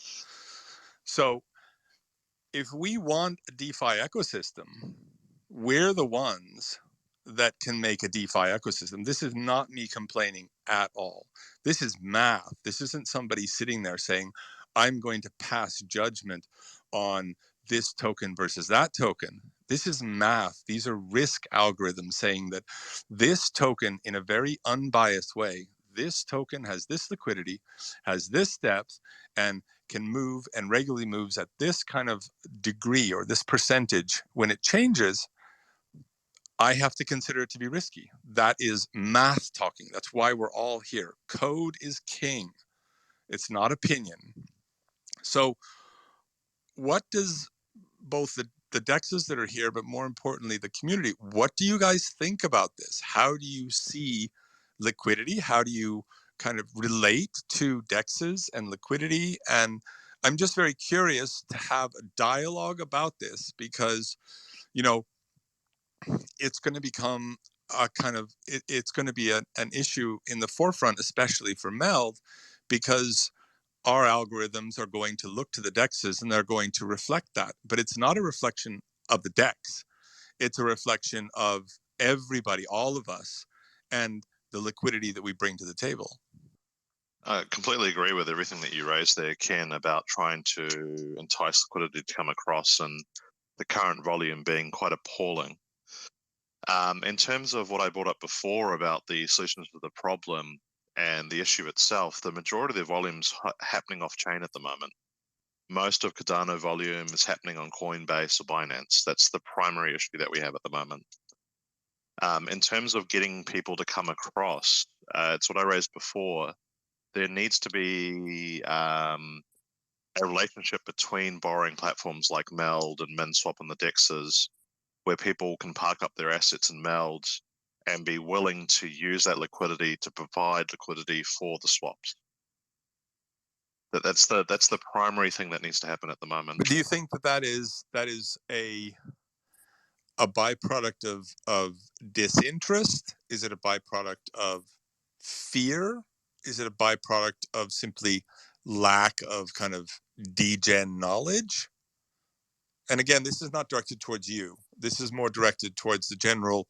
[SPEAKER 9] So if we want a DeFi ecosystem, we're the ones that can make a DeFi ecosystem. This is not me complaining at all. This is math. This isn't somebody sitting there saying, I'm going to pass judgment on this token versus that token. This is math. These are risk algorithms saying that this token, in a very unbiased way, this token has this liquidity, has this depth, and can move and regularly moves at this kind of degree or this percentage. When it changes, I have to consider it to be risky. That is math talking. That's why we're all here. Code is king. It's not opinion. So what does both the DEXs that are here, but more importantly, the community, what do you guys think about this? How do you see liquidity? How do you kind of relate to DEXs and liquidity? And I'm just very curious to have a dialogue about this because, you know, it's going to become a kind of, it's going to be an issue in the forefront, especially for MELD, because our algorithms are going to look to the DEXs and they're going to reflect that. But it's not a reflection of the DEX. It's a reflection of everybody, all of us, and the liquidity that we bring to the table.
[SPEAKER 7] I completely agree with everything that you raised there, Ken, about trying to entice liquidity to come across and the current volume being quite appalling. In terms of what I brought up before about the solutions to the problem and the issue itself, the majority of the volume's happening off-chain at the moment. Most of Cardano volume is happening on Coinbase or Binance. That's the primary issue that we have at the moment. In terms of getting people to come across, it's what I raised before. There needs to be a relationship between borrowing platforms like MELD and MinSwap and the DEXes, where people can park up their assets in MELD and be willing to use that liquidity to provide liquidity for the swaps. That's the primary thing that needs to happen at the moment.
[SPEAKER 9] But do you think that is a byproduct of disinterest? Is it a byproduct of fear? Is it a byproduct of simply lack of kind of degen knowledge? And again, this is not directed towards you. This is more directed towards the general,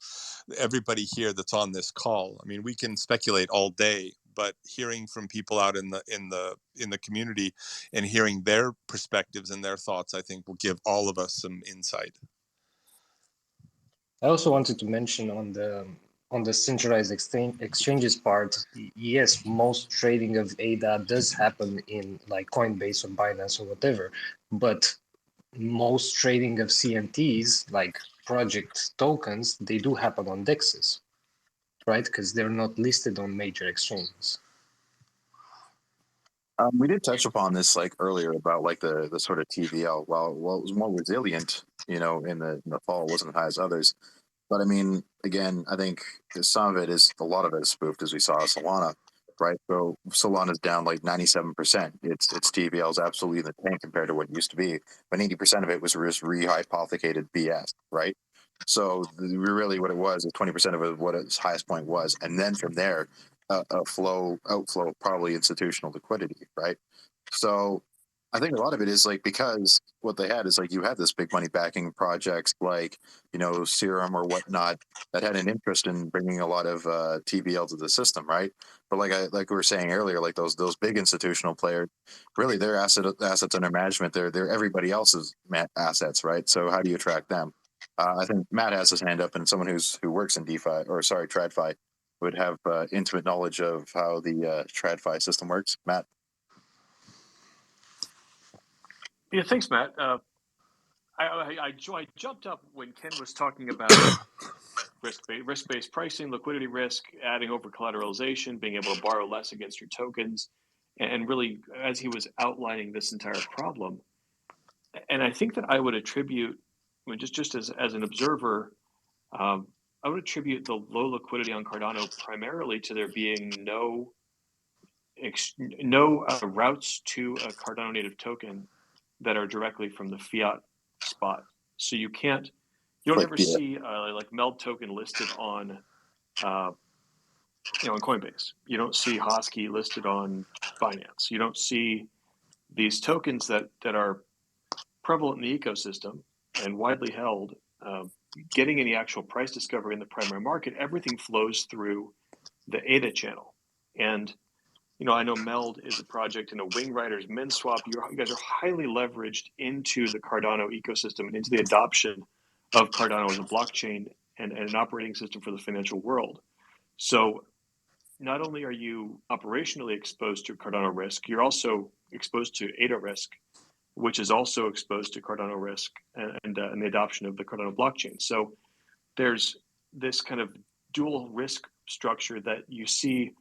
[SPEAKER 9] everybody here that's on this call. I mean, we can speculate all day, but hearing from people out in the community and hearing their perspectives and their thoughts, I think will give all of us some insight.
[SPEAKER 6] I also wanted to mention on the centralized exchanges part, yes, most trading of ADA does happen in like Coinbase or Binance or whatever, but most trading of CNTs, like project tokens, they do happen on DEXes, right? Because they're not listed on major exchanges.
[SPEAKER 2] We did touch upon this like earlier about like the sort of TVL. Well, it was more resilient, you know, in the fall, it wasn't as high as others. But I mean, again, I think some of it is, a lot of it is spoofed, as we saw Solana, right? So Solana's down like 97%. Its TVL is absolutely in the tank compared to what it used to be. But 80% of it was just rehypothecated BS, right? So really what it was is 20% of it, what its highest point was. And then from there, outflow, probably institutional liquidity, right? So I think a lot of it is like, because what they had is like, you had this big money backing projects like, you know, Serum or whatnot that had an interest in bringing a lot of TVL to the system, right? But like we were saying earlier, like those big institutional players, really their assets under management, they're everybody else's assets, right? So how do you attract them? I think Matt has his hand up, and someone who works in DeFi, or sorry, TradFi. would have intimate knowledge of how the TradFi system works. Matt?
[SPEAKER 10] Yeah, thanks, Matt. I jumped up when Ken was talking about risk-based pricing, liquidity risk, adding over collateralization, being able to borrow less against your tokens, and really, as he was outlining this entire problem, and I think that I would attribute, I mean, just as an observer, I would attribute the low liquidity on Cardano primarily to there being no routes to a Cardano native token that are directly from the fiat spot. So you don't ever see like MELD token listed on, on Coinbase. You don't see Hosky listed on Binance. You don't see these tokens that are prevalent in the ecosystem and widely held, getting any actual price discovery in the primary market. Everything flows through the ADA channel. And, I know MELD is a project in a Wing Riders MinSwap. You guys are highly leveraged into the Cardano ecosystem and into the adoption of Cardano as a blockchain and an operating system for the financial world. So not only are you operationally exposed to Cardano risk, you're also exposed to ADA risk, which is also exposed to Cardano risk and the adoption of the Cardano blockchain. So there's this kind of dual risk structure that you see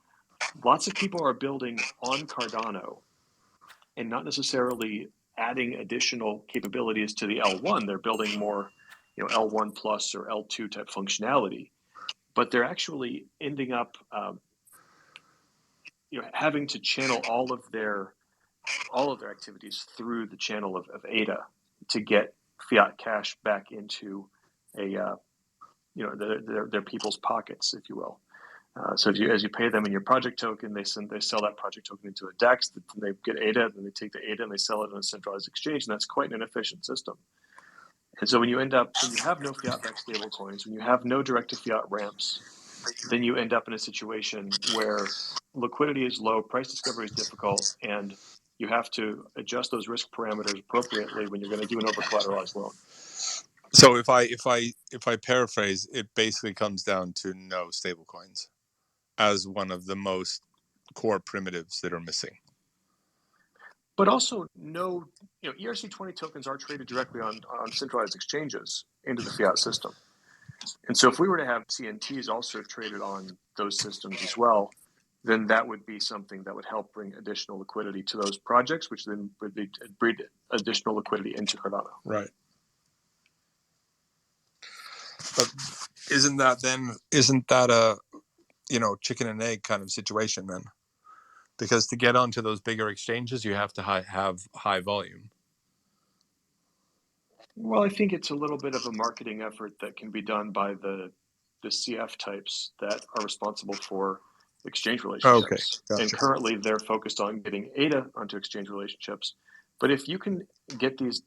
[SPEAKER 10] lots of people are building on Cardano and not necessarily adding additional capabilities to the L1. They're building more, L1 plus or L2 type functionality, but they're actually ending up, having to channel all of their activities through the channel of ADA to get fiat cash back into their people's pockets, if you will. So as you pay them in your project token, they sell that project token into a DEX. They get ADA, then they take the ADA and they sell it on a centralized exchange, and that's quite an inefficient system. And so when you have no fiat-backed stable coins, when you have no direct-to-fiat ramps, then you end up in a situation where liquidity is low, price discovery is difficult, and you have to adjust those risk parameters appropriately when you're going to do an over-collateralized loan.
[SPEAKER 9] So if I paraphrase, it basically comes down to no stablecoins as one of the most core primitives that are missing.
[SPEAKER 10] But also no, ERC20 tokens are traded directly on centralized exchanges into the fiat system. And so if we were to have CNTs also traded on those systems as well, then that would be something that would help bring additional liquidity to those projects, which then would breed additional liquidity into Cardano.
[SPEAKER 9] Right. But isn't that a chicken and egg kind of situation then? Because to get onto those bigger exchanges, you have to have high volume.
[SPEAKER 10] Well, I think it's a little bit of a marketing effort that can be done by the CF types that are responsible for exchange relationships.
[SPEAKER 9] Okay, gotcha.
[SPEAKER 10] And currently they're focused on getting ADA onto exchange relationships. But if you can get these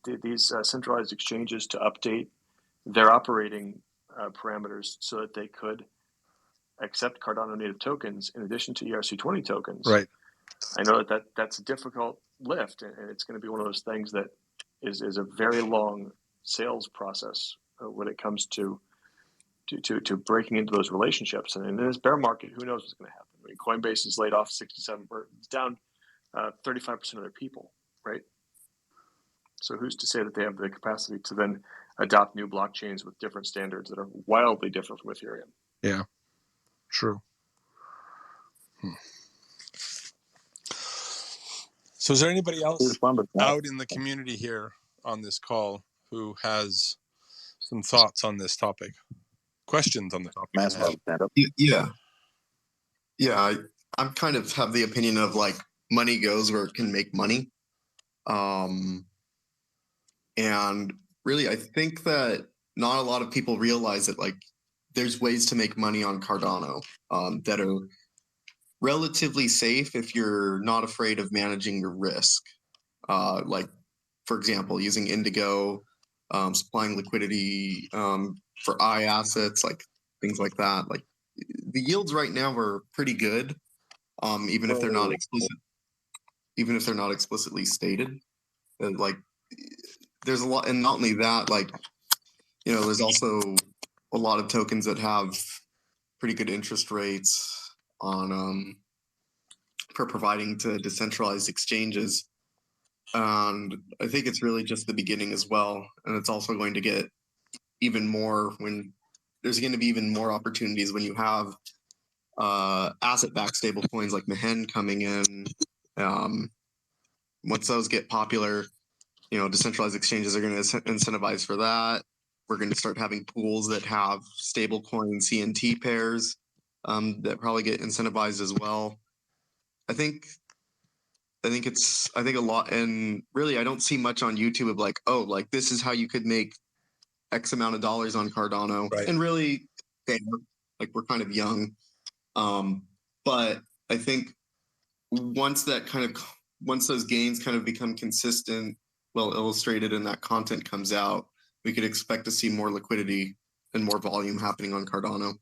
[SPEAKER 10] centralized exchanges to update their operating parameters so that they could accept Cardano native tokens in addition to ERC20 tokens,
[SPEAKER 9] right?
[SPEAKER 10] I know that's a difficult lift, and it's going to be one of those things that is a very long sales process when it comes to breaking into those relationships. And in this bear market, who knows what's going to happen? I mean, Coinbase has laid off 67, or it's down 35% of their people, right? So who's to say that they have the capacity to then adopt new blockchains with different standards that are wildly different from Ethereum?
[SPEAKER 9] Yeah, true. So is there anybody else out in the community here on this call who has some thoughts on this topic? Questions on the topic?
[SPEAKER 11] Yeah. I kind of have the opinion of like money goes where it can make money. And really, I think that not a lot of people realize that like there's ways to make money on Cardano that are relatively safe if you're not afraid of managing your risk. Like, for example, using Indigo, supplying liquidity for I assets, like things like that. Like the yields right now are pretty good, even if they're not explicitly stated. And like, there's a lot, and not only that, like, there's also a lot of tokens that have pretty good interest rates on for providing to decentralized exchanges. And I think it's really just the beginning as well. And it's also going to get even more when there's going to be even more opportunities when you have asset-backed stable coins like MELD coming in. Once those get popular, you know, decentralized exchanges are going to incentivize for that. We're going to start having pools that have stable coin CNT pairs that probably get incentivized as well. I think a lot, and really I don't see much on YouTube of like, oh, like this is how you could make X amount of dollars on Cardano.
[SPEAKER 9] Right.
[SPEAKER 11] And really, like we're kind of young. But I think once those gains kind of become consistent, well illustrated, and that content comes out, we could expect to see more liquidity and more volume happening on Cardano.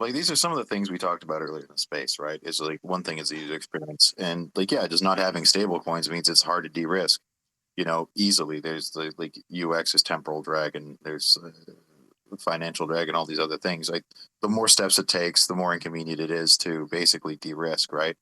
[SPEAKER 2] Like these are some of the things we talked about earlier in the space, right? Is like one thing is the user experience, and like yeah, just not having stable coins means it's hard to de-risk, you know, easily. There's the like UX is temporal drag, and there's financial drag, and all these other things. Like the more steps it takes, the more inconvenient it is to basically de-risk, right?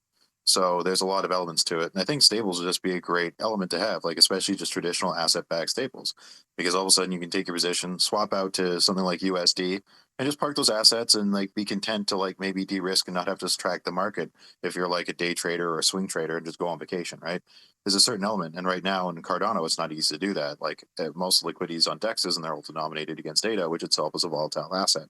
[SPEAKER 2] So there's a lot of elements to it, and I think stables will just be a great element to have, like especially just traditional asset-backed stables, because all of a sudden you can take your position, swap out to something like USD, and just park those assets and like be content to like maybe de-risk and not have to track the market if you're like a day trader or a swing trader and just go on vacation, right? There's a certain element, and right now in Cardano it's not easy to do that. Like most liquidity is on DEXes, and they're all denominated against data, which itself is a volatile asset,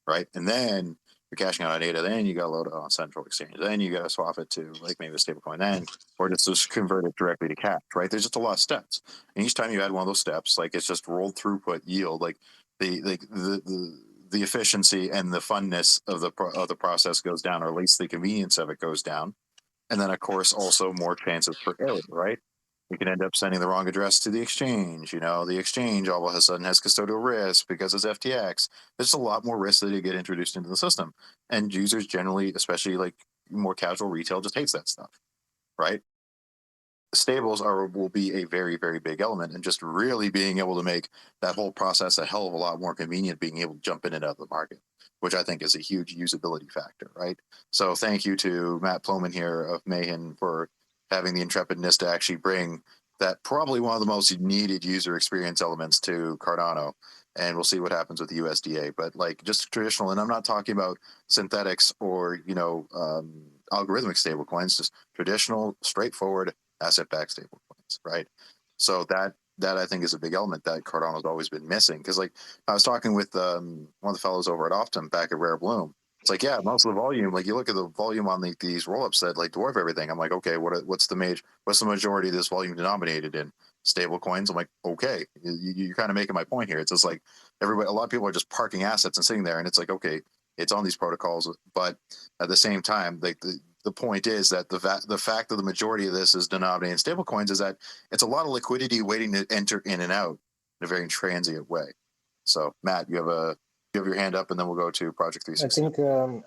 [SPEAKER 2] right? And then you're cashing out on data, then you got to load it on central exchange, then you got to swap it to like maybe a stable coin, then or just convert it directly to cash, right? There's just a lot of steps, and each time you add one of those steps, like it's just rolled throughput yield, like the efficiency and the funness of the process goes down, or at least the convenience of it goes down, and then of course also more chances for error, right? You can end up sending the wrong address to the exchange. You know, the exchange all of a sudden has custodial risk because it's FTX. There's a lot more risk that get introduced into the system. And users generally, especially like more casual retail, just hates that stuff, right? Stables will be a very, very big element, and just really being able to make that whole process a hell of a lot more convenient, being able to jump in and out of the market, which I think is a huge usability factor, right? So thank you to Matt Ploman here of Mayhem for having the intrepidness to actually bring that probably one of the most needed user experience elements to Cardano. And we'll see what happens with the USDA. But like just traditional, and I'm not talking about synthetics or, you know, algorithmic stablecoins, just traditional, straightforward asset-backed stablecoins, right? So that I think is a big element that Cardano's always been missing. Because like I was talking with one of the fellows over at Optum back at Rare Bloom. It's like, yeah, most of the volume, like you look at the volume on these rollups that like dwarf everything. I'm like, okay, what's the majority of this volume denominated in? Stable coins. I'm like, okay, you're kind of making my point here. It's just like a lot of people are just parking assets and sitting there, and it's like, okay, it's on these protocols, but at the same time, like the point is that the fact that the majority of this is denominated in stable coins is that it's a lot of liquidity waiting to enter in and out in a very transient way. So Matt, you have your hand up, and then we'll go to Project 360.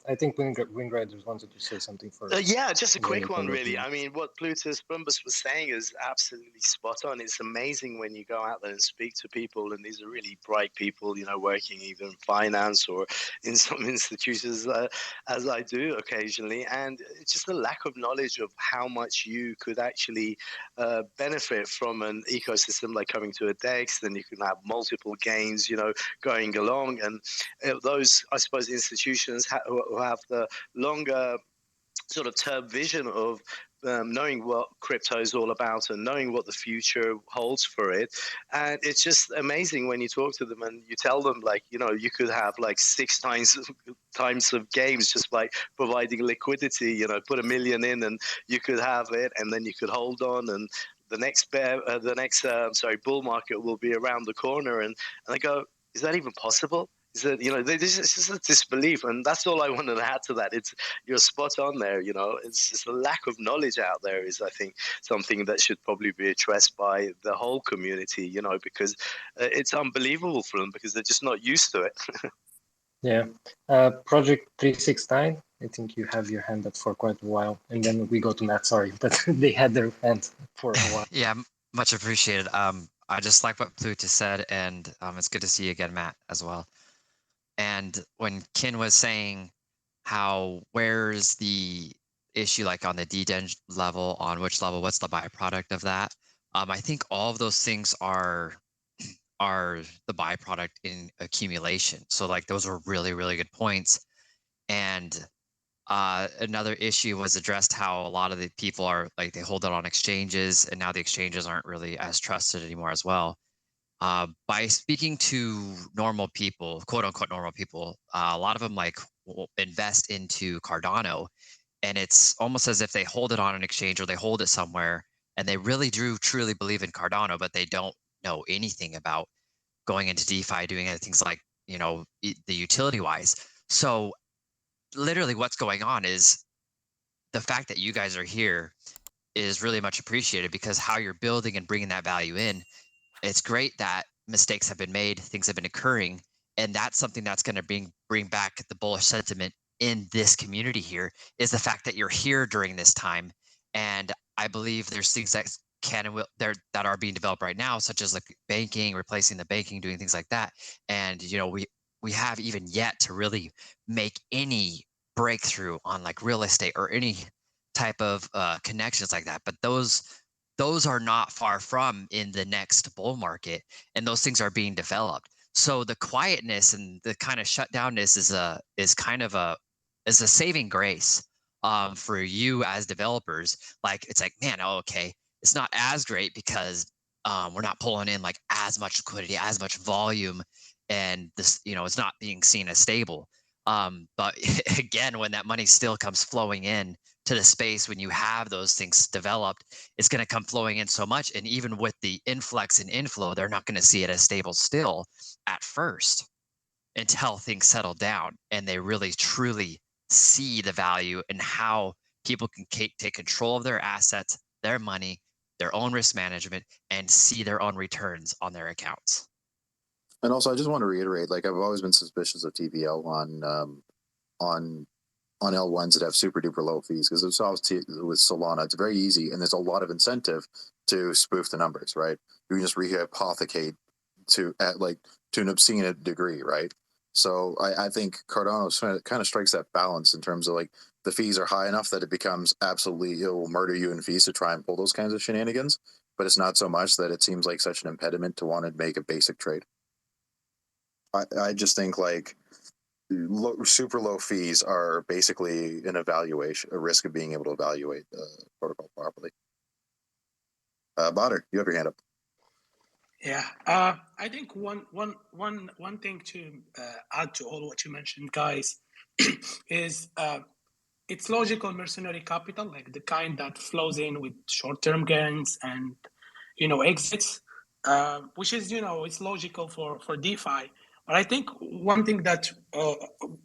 [SPEAKER 6] I think Wingriders wanted to say something first.
[SPEAKER 4] Yeah, just a quick one, really. I mean, what Plutus Bumbus was saying is absolutely spot on. It's amazing when you go out there and speak to people, and these are really bright people, you know, working either in finance or in some institutions, as I do occasionally. And it's just a lack of knowledge of how much you could actually benefit from an ecosystem like coming to a DEX. Then you can have multiple gains, you know, going along. And those, I suppose, institutions who have the longer sort of term vision of knowing what crypto is all about and knowing what the future holds for it. And it's just amazing when you talk to them and you tell them, like, you know, you could have like 6 times of games just by providing liquidity, you know, put $1 million in and you could have it, and then you could hold on, and the next bull market will be around the corner. And I go, is that even possible? Is that, you know, this is just a disbelief, and that's all I wanted to add to that. You're spot on there. You know, it's just a lack of knowledge out there is, I think, something that should probably be addressed by the whole community. You know, because it's unbelievable for them because they're just not used to it.
[SPEAKER 6] Yeah, Project 369. I think you have your hand up for quite a while, and then we go to Matt. Sorry, but they had their hand for a while.
[SPEAKER 12] Yeah, much appreciated. I just like what Plutus said, and it's good to see you again, Matt, as well. And when Kin was saying where's the issue like on the degen level, on which level, what's the byproduct of that. I think all of those things are the byproduct in accumulation. So like those are really, really good points. And another issue was addressed how a lot of the people are like, they hold it on exchanges, and now the exchanges aren't really as trusted anymore as well. By speaking to normal people, quote unquote normal people, a lot of them like will invest into Cardano, and it's almost as if they hold it on an exchange or they hold it somewhere, and they really do truly believe in Cardano, but they don't know anything about going into DeFi, doing things like, you know, the utility wise. So literally what's going on is the fact that you guys are here is really much appreciated, because how you're building and bringing that value in, it's great that mistakes have been made, things have been occurring, and that's something that's going to bring back the bullish sentiment in this community here, is the fact that you're here during this time. And I believe there's things that can and will there that are being developed right now, such as like banking, replacing the banking, doing things like that. And you know, we have even yet to really make any breakthrough on like real estate or any type of connections like that. But those are not far from in the next bull market, and those things are being developed. So the quietness and the kind of shutdownness is kind of a saving grace for you as developers. Like it's like, man, oh, okay, it's not as great because we're not pulling in like as much liquidity, as much volume, and this, you know, it's not being seen as stable. But again, when that money still comes flowing in to the space, when you have those things developed, it's going to come flowing in so much. And even with the influx and inflow, they're not going to see it as stable still at first until things settle down and they really truly see the value and how people can take control of their assets, their money, their own risk management, and see their own returns on their accounts.
[SPEAKER 2] And also, I just want to reiterate, like I've always been suspicious of TVL on L1s that have super duper low fees, because it's obviously with Solana, it's very easy and there's a lot of incentive to spoof the numbers, right? You can just rehypothecate to an obscene degree, right? So I think Cardano kind of strikes that balance in terms of like the fees are high enough that it becomes absolutely, it will murder you in fees to try and pull those kinds of shenanigans, but it's not so much that it seems like such an impediment to want to make a basic trade. I just think like super low fees are basically an evaluation, a risk of being able to evaluate the protocol properly. Bader, you have your hand up.
[SPEAKER 13] Yeah, I think one thing to add to all what you mentioned, guys, is it's logical mercenary capital, like the kind that flows in with short-term gains and, you know, exits, which is, you know, it's logical for DeFi. But I think one thing that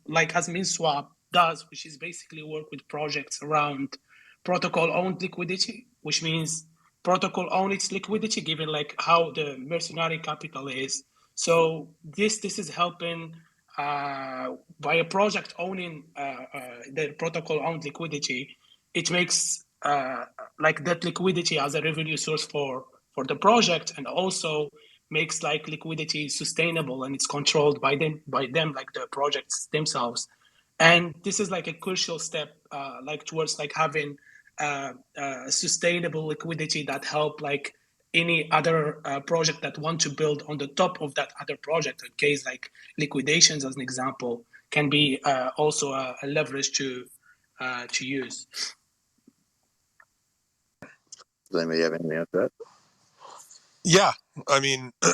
[SPEAKER 13] like Admin Swap does, which is basically work with projects around protocol-owned liquidity, which means protocol own its liquidity given like how the mercenary capital is. So this is helping by a project owning the protocol owned liquidity. It makes like that liquidity as a revenue source for the project, and also makes like liquidity sustainable and it's controlled by them like the projects themselves. And this is like a crucial step like towards like having sustainable liquidity that help like any other project that want to build on the top of that other project, in case like liquidations as an example can be also a leverage to use.
[SPEAKER 2] Does anybody have anything else to that?
[SPEAKER 9] Yeah, I mean, I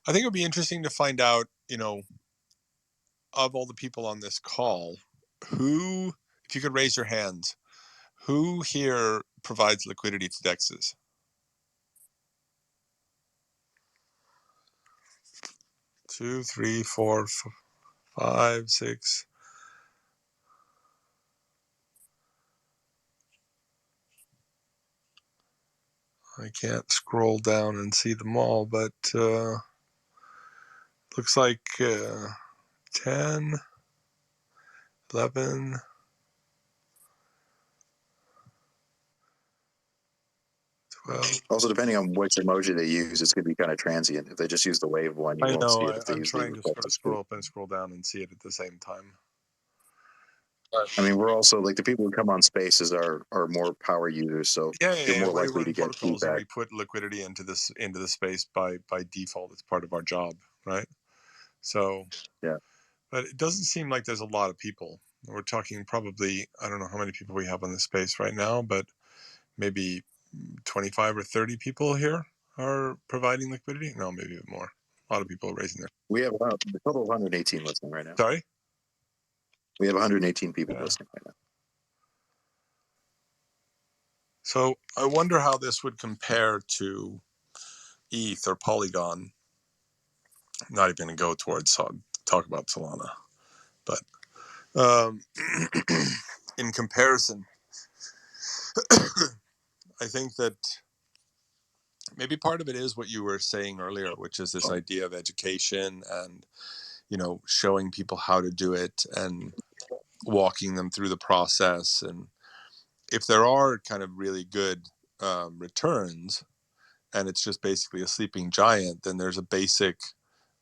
[SPEAKER 9] think it would be interesting to find out, you know, of all the people on this call, who, if you could raise your hands, who here provides liquidity to DEXes? Two, three, four, five, six. I can't scroll down and see them all, but looks like 10, 11.
[SPEAKER 2] Also, depending on which emoji they use, it's going to be kind of transient. If they just use the wave one, you won't see it. If they
[SPEAKER 9] I'm
[SPEAKER 2] use
[SPEAKER 9] trying
[SPEAKER 2] the
[SPEAKER 9] to scroll up and scroll down and see it at the same time.
[SPEAKER 2] I mean, we're also like the people who come on spaces are more power users, so you're more
[SPEAKER 9] We
[SPEAKER 2] likely
[SPEAKER 9] run
[SPEAKER 2] to get
[SPEAKER 9] protocols and
[SPEAKER 2] feedback.
[SPEAKER 9] we put liquidity into the space by default. It's part of our job, right? So
[SPEAKER 2] Yeah.
[SPEAKER 9] But it doesn't seem like there's a lot of people. We're talking probably, I don't know how many people we have on this space right now, but maybe 25 or 30 people here are providing liquidity. No, maybe even more. A lot of people are raising their.
[SPEAKER 2] We have about a total of 118 listening right now.
[SPEAKER 9] Sorry?
[SPEAKER 2] We have 118 people listening right now.
[SPEAKER 9] So I wonder how this would compare to ETH or Polygon. I'm not even going to go towards talk about Solana, but in comparison, I think that maybe part of it is what you were saying earlier, which is this idea of education and, showing people how to do it and walking them through the process. And if there are kind of really good returns and it's just basically a sleeping giant, then there's a basic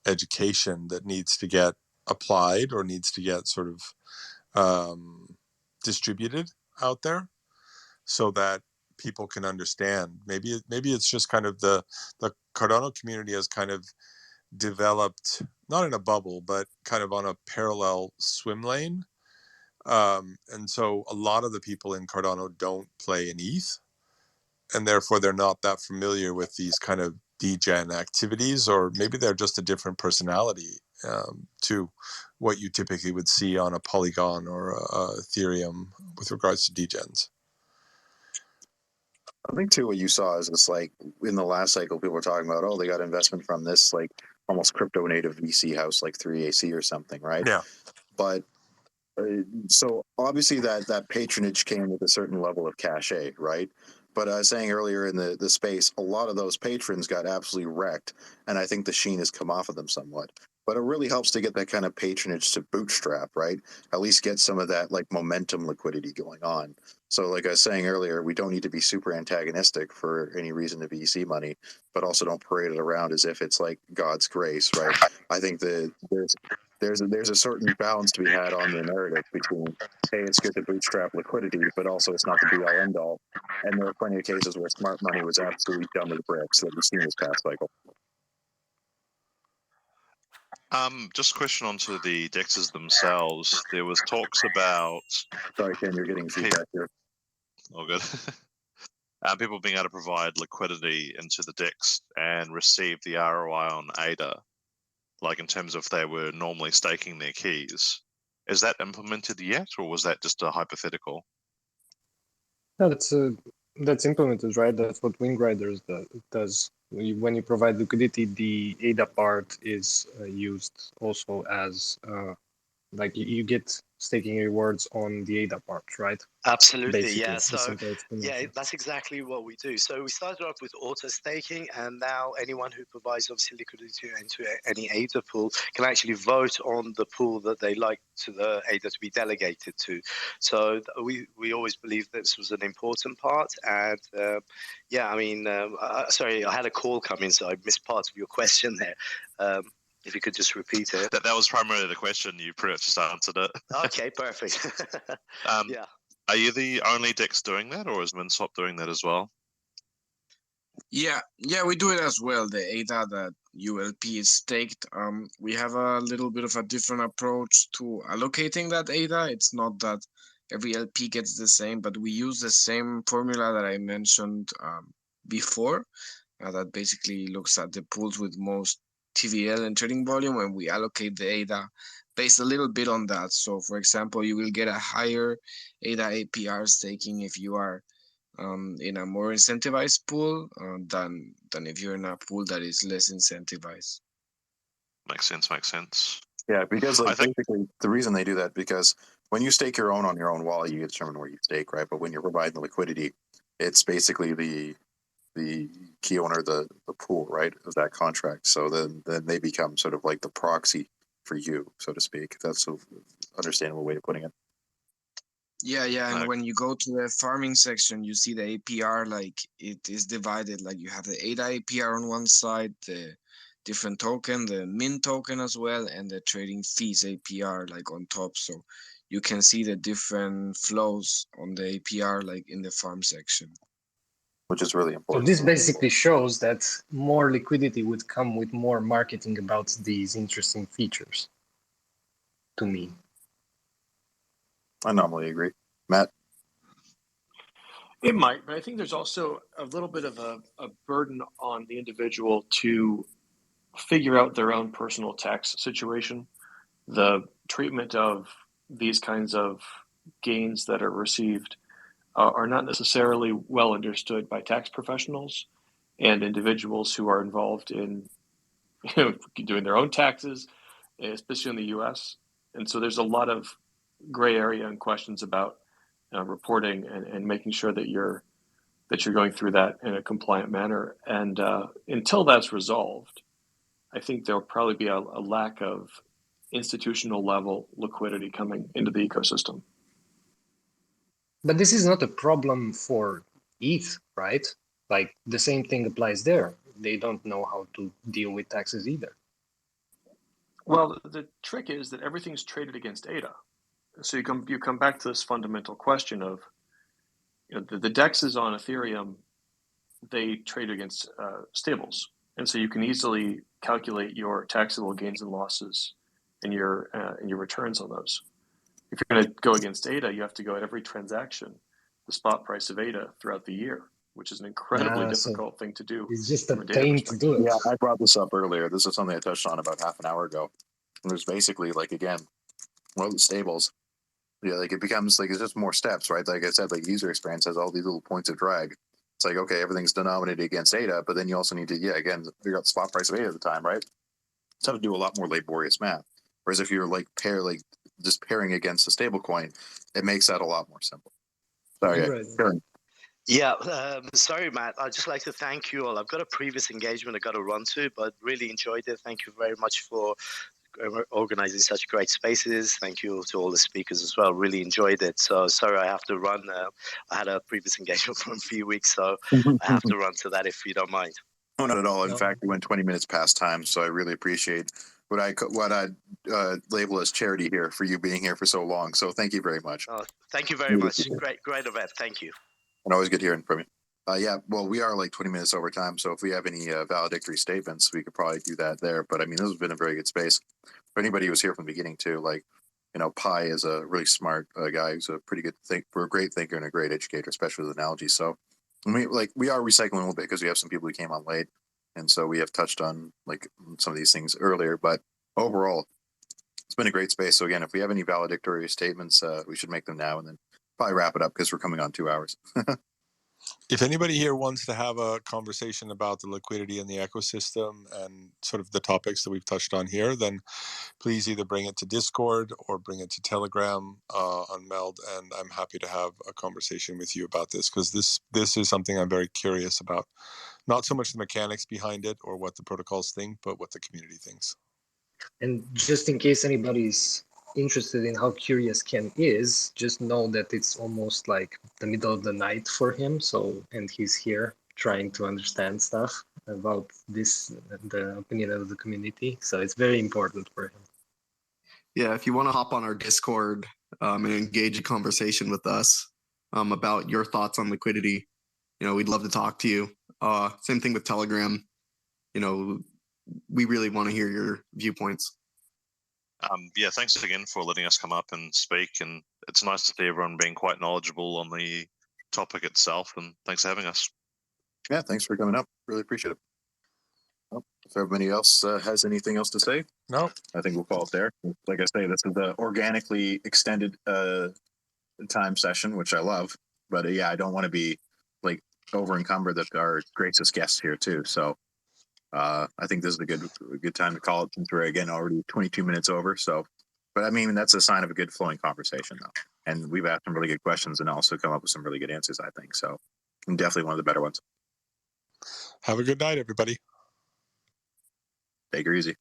[SPEAKER 9] education that needs to get applied or needs to get sort of distributed out there so that people can understand. Maybe it's just kind of the Cardano community has kind of developed, not in a bubble, but kind of on a parallel swim lane. And so a lot of the people in Cardano don't play in ETH, and therefore they're not that familiar with these kind of degen activities, or maybe they're just a different personality to what you typically would see on a Polygon or a Ethereum with regards to degens.
[SPEAKER 2] I think too what you saw is this, like in the last cycle, people were talking about, oh, they got investment from this like almost crypto native VC house like 3AC or something, right?
[SPEAKER 9] Yeah.
[SPEAKER 2] But so obviously that patronage came with a certain level of cachet, right? But I was saying earlier in the space, a lot of those patrons got absolutely wrecked, and I think the sheen has come off of them somewhat. But it really helps to get that kind of patronage to bootstrap, right? At least get some of that like momentum liquidity going on. So like I was saying earlier, we don't need to be super antagonistic for any reason to VC money, but also don't parade it around as if it's like God's grace, right? I think that there's a certain balance to be had on the narrative between, hey, it's good to bootstrap liquidity, but also it's not the be all end all. And there are plenty of cases where smart money was absolutely dumb as bricks that we've seen this past cycle.
[SPEAKER 7] Just a question onto the DEXes themselves. There was talks about.
[SPEAKER 2] Sorry, Ken, you're getting feedback here.
[SPEAKER 7] Oh, good. People being able to provide liquidity into the DEX and receive the ROI on ADA, like in terms of they were normally staking their keys. Is that implemented yet, or was that just a hypothetical?
[SPEAKER 6] No, that's implemented, right? That's what Wing Riders does. When you provide liquidity, the ADA part is used also as like you get staking rewards on the ADA part, right?
[SPEAKER 4] Absolutely,
[SPEAKER 6] Basically,
[SPEAKER 4] yeah.
[SPEAKER 6] the
[SPEAKER 4] So
[SPEAKER 6] simple explanation.
[SPEAKER 4] yeah, that's exactly what we do. So we started off with auto staking, and now anyone who provides obviously liquidity into any ADA pool can actually vote on the pool that they like to the ADA to be delegated to. So we always believed this was an important part, and yeah, I mean, sorry, I had a call come in, so I missed part of your question there. If you could just repeat it.
[SPEAKER 7] That was primarily the question. You pretty much just answered it.
[SPEAKER 4] Okay, perfect. Yeah.
[SPEAKER 7] Are you the only DEX doing that, or is Minswap doing that as well?
[SPEAKER 3] Yeah, we do it as well. The ADA that ULP is staked. We have a little bit of a different approach to allocating that ADA. It's not that every LP gets the same, but we use the same formula that I mentioned before. That basically looks at the pools with most TVL and trading volume, and we allocate the ADA based a little bit on that. So, for example, you will get a higher ADA APR staking if you are in a more incentivized pool than if you're in a pool that is less incentivized.
[SPEAKER 7] Makes sense.
[SPEAKER 2] Yeah, because like basically the reason they do that, because when you stake your own on your own wallet, you determine where you stake, right? But when you're providing the liquidity, it's basically the key owner of the pool, right, of that contract. So then they become sort of like the proxy for you, so to speak. That's an understandable way of putting it.
[SPEAKER 3] Yeah, and when you go to the farming section, you see the APR, like it is divided, like you have the ADA APR on one side, the different token, the mint token as well, and the trading fees APR like on top. So you can see the different flows on the APR, like in the farm section.
[SPEAKER 2] Which is really
[SPEAKER 6] So
[SPEAKER 2] important.
[SPEAKER 6] this basically shows that more liquidity would come with more marketing about these interesting features, to me.
[SPEAKER 2] I normally agree. Matt?
[SPEAKER 10] It might, but I think there's also a little bit of a burden on the individual to figure out their own personal tax situation. The treatment of these kinds of gains that are received are not necessarily well understood by tax professionals and individuals who are involved in doing their own taxes, especially in the U.S. And so there's a lot of gray area and questions about reporting and making sure that you're going through that in a compliant manner. And until that's resolved, I think there'll probably be a lack of institutional level liquidity coming into the ecosystem.
[SPEAKER 6] But this is not a problem for ETH, right? Like the same thing applies there. They don't know how to deal with taxes either.
[SPEAKER 10] Well, the trick is that everything's traded against ADA. So you come back to this fundamental question of, the DEXes on Ethereum, they trade against stables, and so you can easily calculate your taxable gains and losses and your returns on those. If you're going to go against ADA, you have to go at every transaction, the spot price of ADA throughout the year, which is an incredibly difficult thing to do.
[SPEAKER 6] It's just a pain to do it.
[SPEAKER 2] Yeah, I brought this up earlier. This is something I touched on about half an hour ago. And there's basically, like, again, one of the stables, like it becomes like it's just more steps, right? Like I said, like user experience has all these little points of drag. It's like, okay, everything's denominated against ADA, but then you also need to, again, figure out the spot price of ADA at the time, right? So to do a lot more laborious math. Whereas if you're just pairing against a stable coin, it makes that a lot more simple. Sorry, Karen.
[SPEAKER 4] Yeah, sorry, Matt. I'd just like to thank you all. I've got a previous engagement I got to run to, but really enjoyed it. Thank you very much for organizing such great spaces. Thank you to all the speakers as well. Really enjoyed it. So sorry I have to run. I had a previous engagement for a few weeks, so I have to run to that if you don't mind.
[SPEAKER 2] No, not at all. In fact, we went 20 minutes past time, so I really appreciate what I label as charity here for you being here for so long. So thank you very much.
[SPEAKER 4] Thank you very much. Great event. Thank you.
[SPEAKER 2] And always good hearing from you. Yeah, well, we are like 20 minutes over time, so if we have any valedictory statements, we could probably do that there. But I mean, this has been a very good space. For anybody who was here from the beginning too, like, Pi is a really smart guy who's a pretty good a great thinker and a great educator, especially with analogies. So we are recycling a little bit because we have some people who came on late, and so we have touched on like some of these things earlier. But overall, it's been a great space. So again, if we have any valedictory statements, we should make them now and then probably wrap it up because we're coming on 2 hours.
[SPEAKER 9] If anybody here wants to have a conversation about the liquidity in the ecosystem and sort of the topics that we've touched on here, then please either bring it to Discord or bring it to Telegram on MELD, and I'm happy to have a conversation with you about this because this is something I'm very curious about. Not so much the mechanics behind it or what the protocols think, but what the community thinks.
[SPEAKER 6] And just in case anybody's interested in how curious Ken is, just know that it's almost like the middle of the night for him. And he's here trying to understand stuff about this, the opinion of the community. So it's very important for him.
[SPEAKER 11] Yeah, if you want to hop on our Discord and engage a conversation with us about your thoughts on liquidity, we'd love to talk to you. Same thing with Telegram. We really want to hear your viewpoints.
[SPEAKER 7] Yeah, thanks again for letting us come up and speak. And it's nice to see everyone being quite knowledgeable on the topic itself. And thanks for having us.
[SPEAKER 2] Yeah, thanks for coming up. Really appreciate it. Well, if everybody else has anything else to say,
[SPEAKER 9] no,
[SPEAKER 2] I think we'll call it there. Like I say, this is the organically extended time session, which I love. But I don't want to be like over encumbered with our gracious guests here too. So I think this is a good time to call it since we're again already 22 minutes over. So, but I mean, that's a sign of a good flowing conversation though. And we've asked some really good questions and also come up with some really good answers, I think. So definitely one of the better ones.
[SPEAKER 9] Have a good night, everybody.
[SPEAKER 2] Take her easy.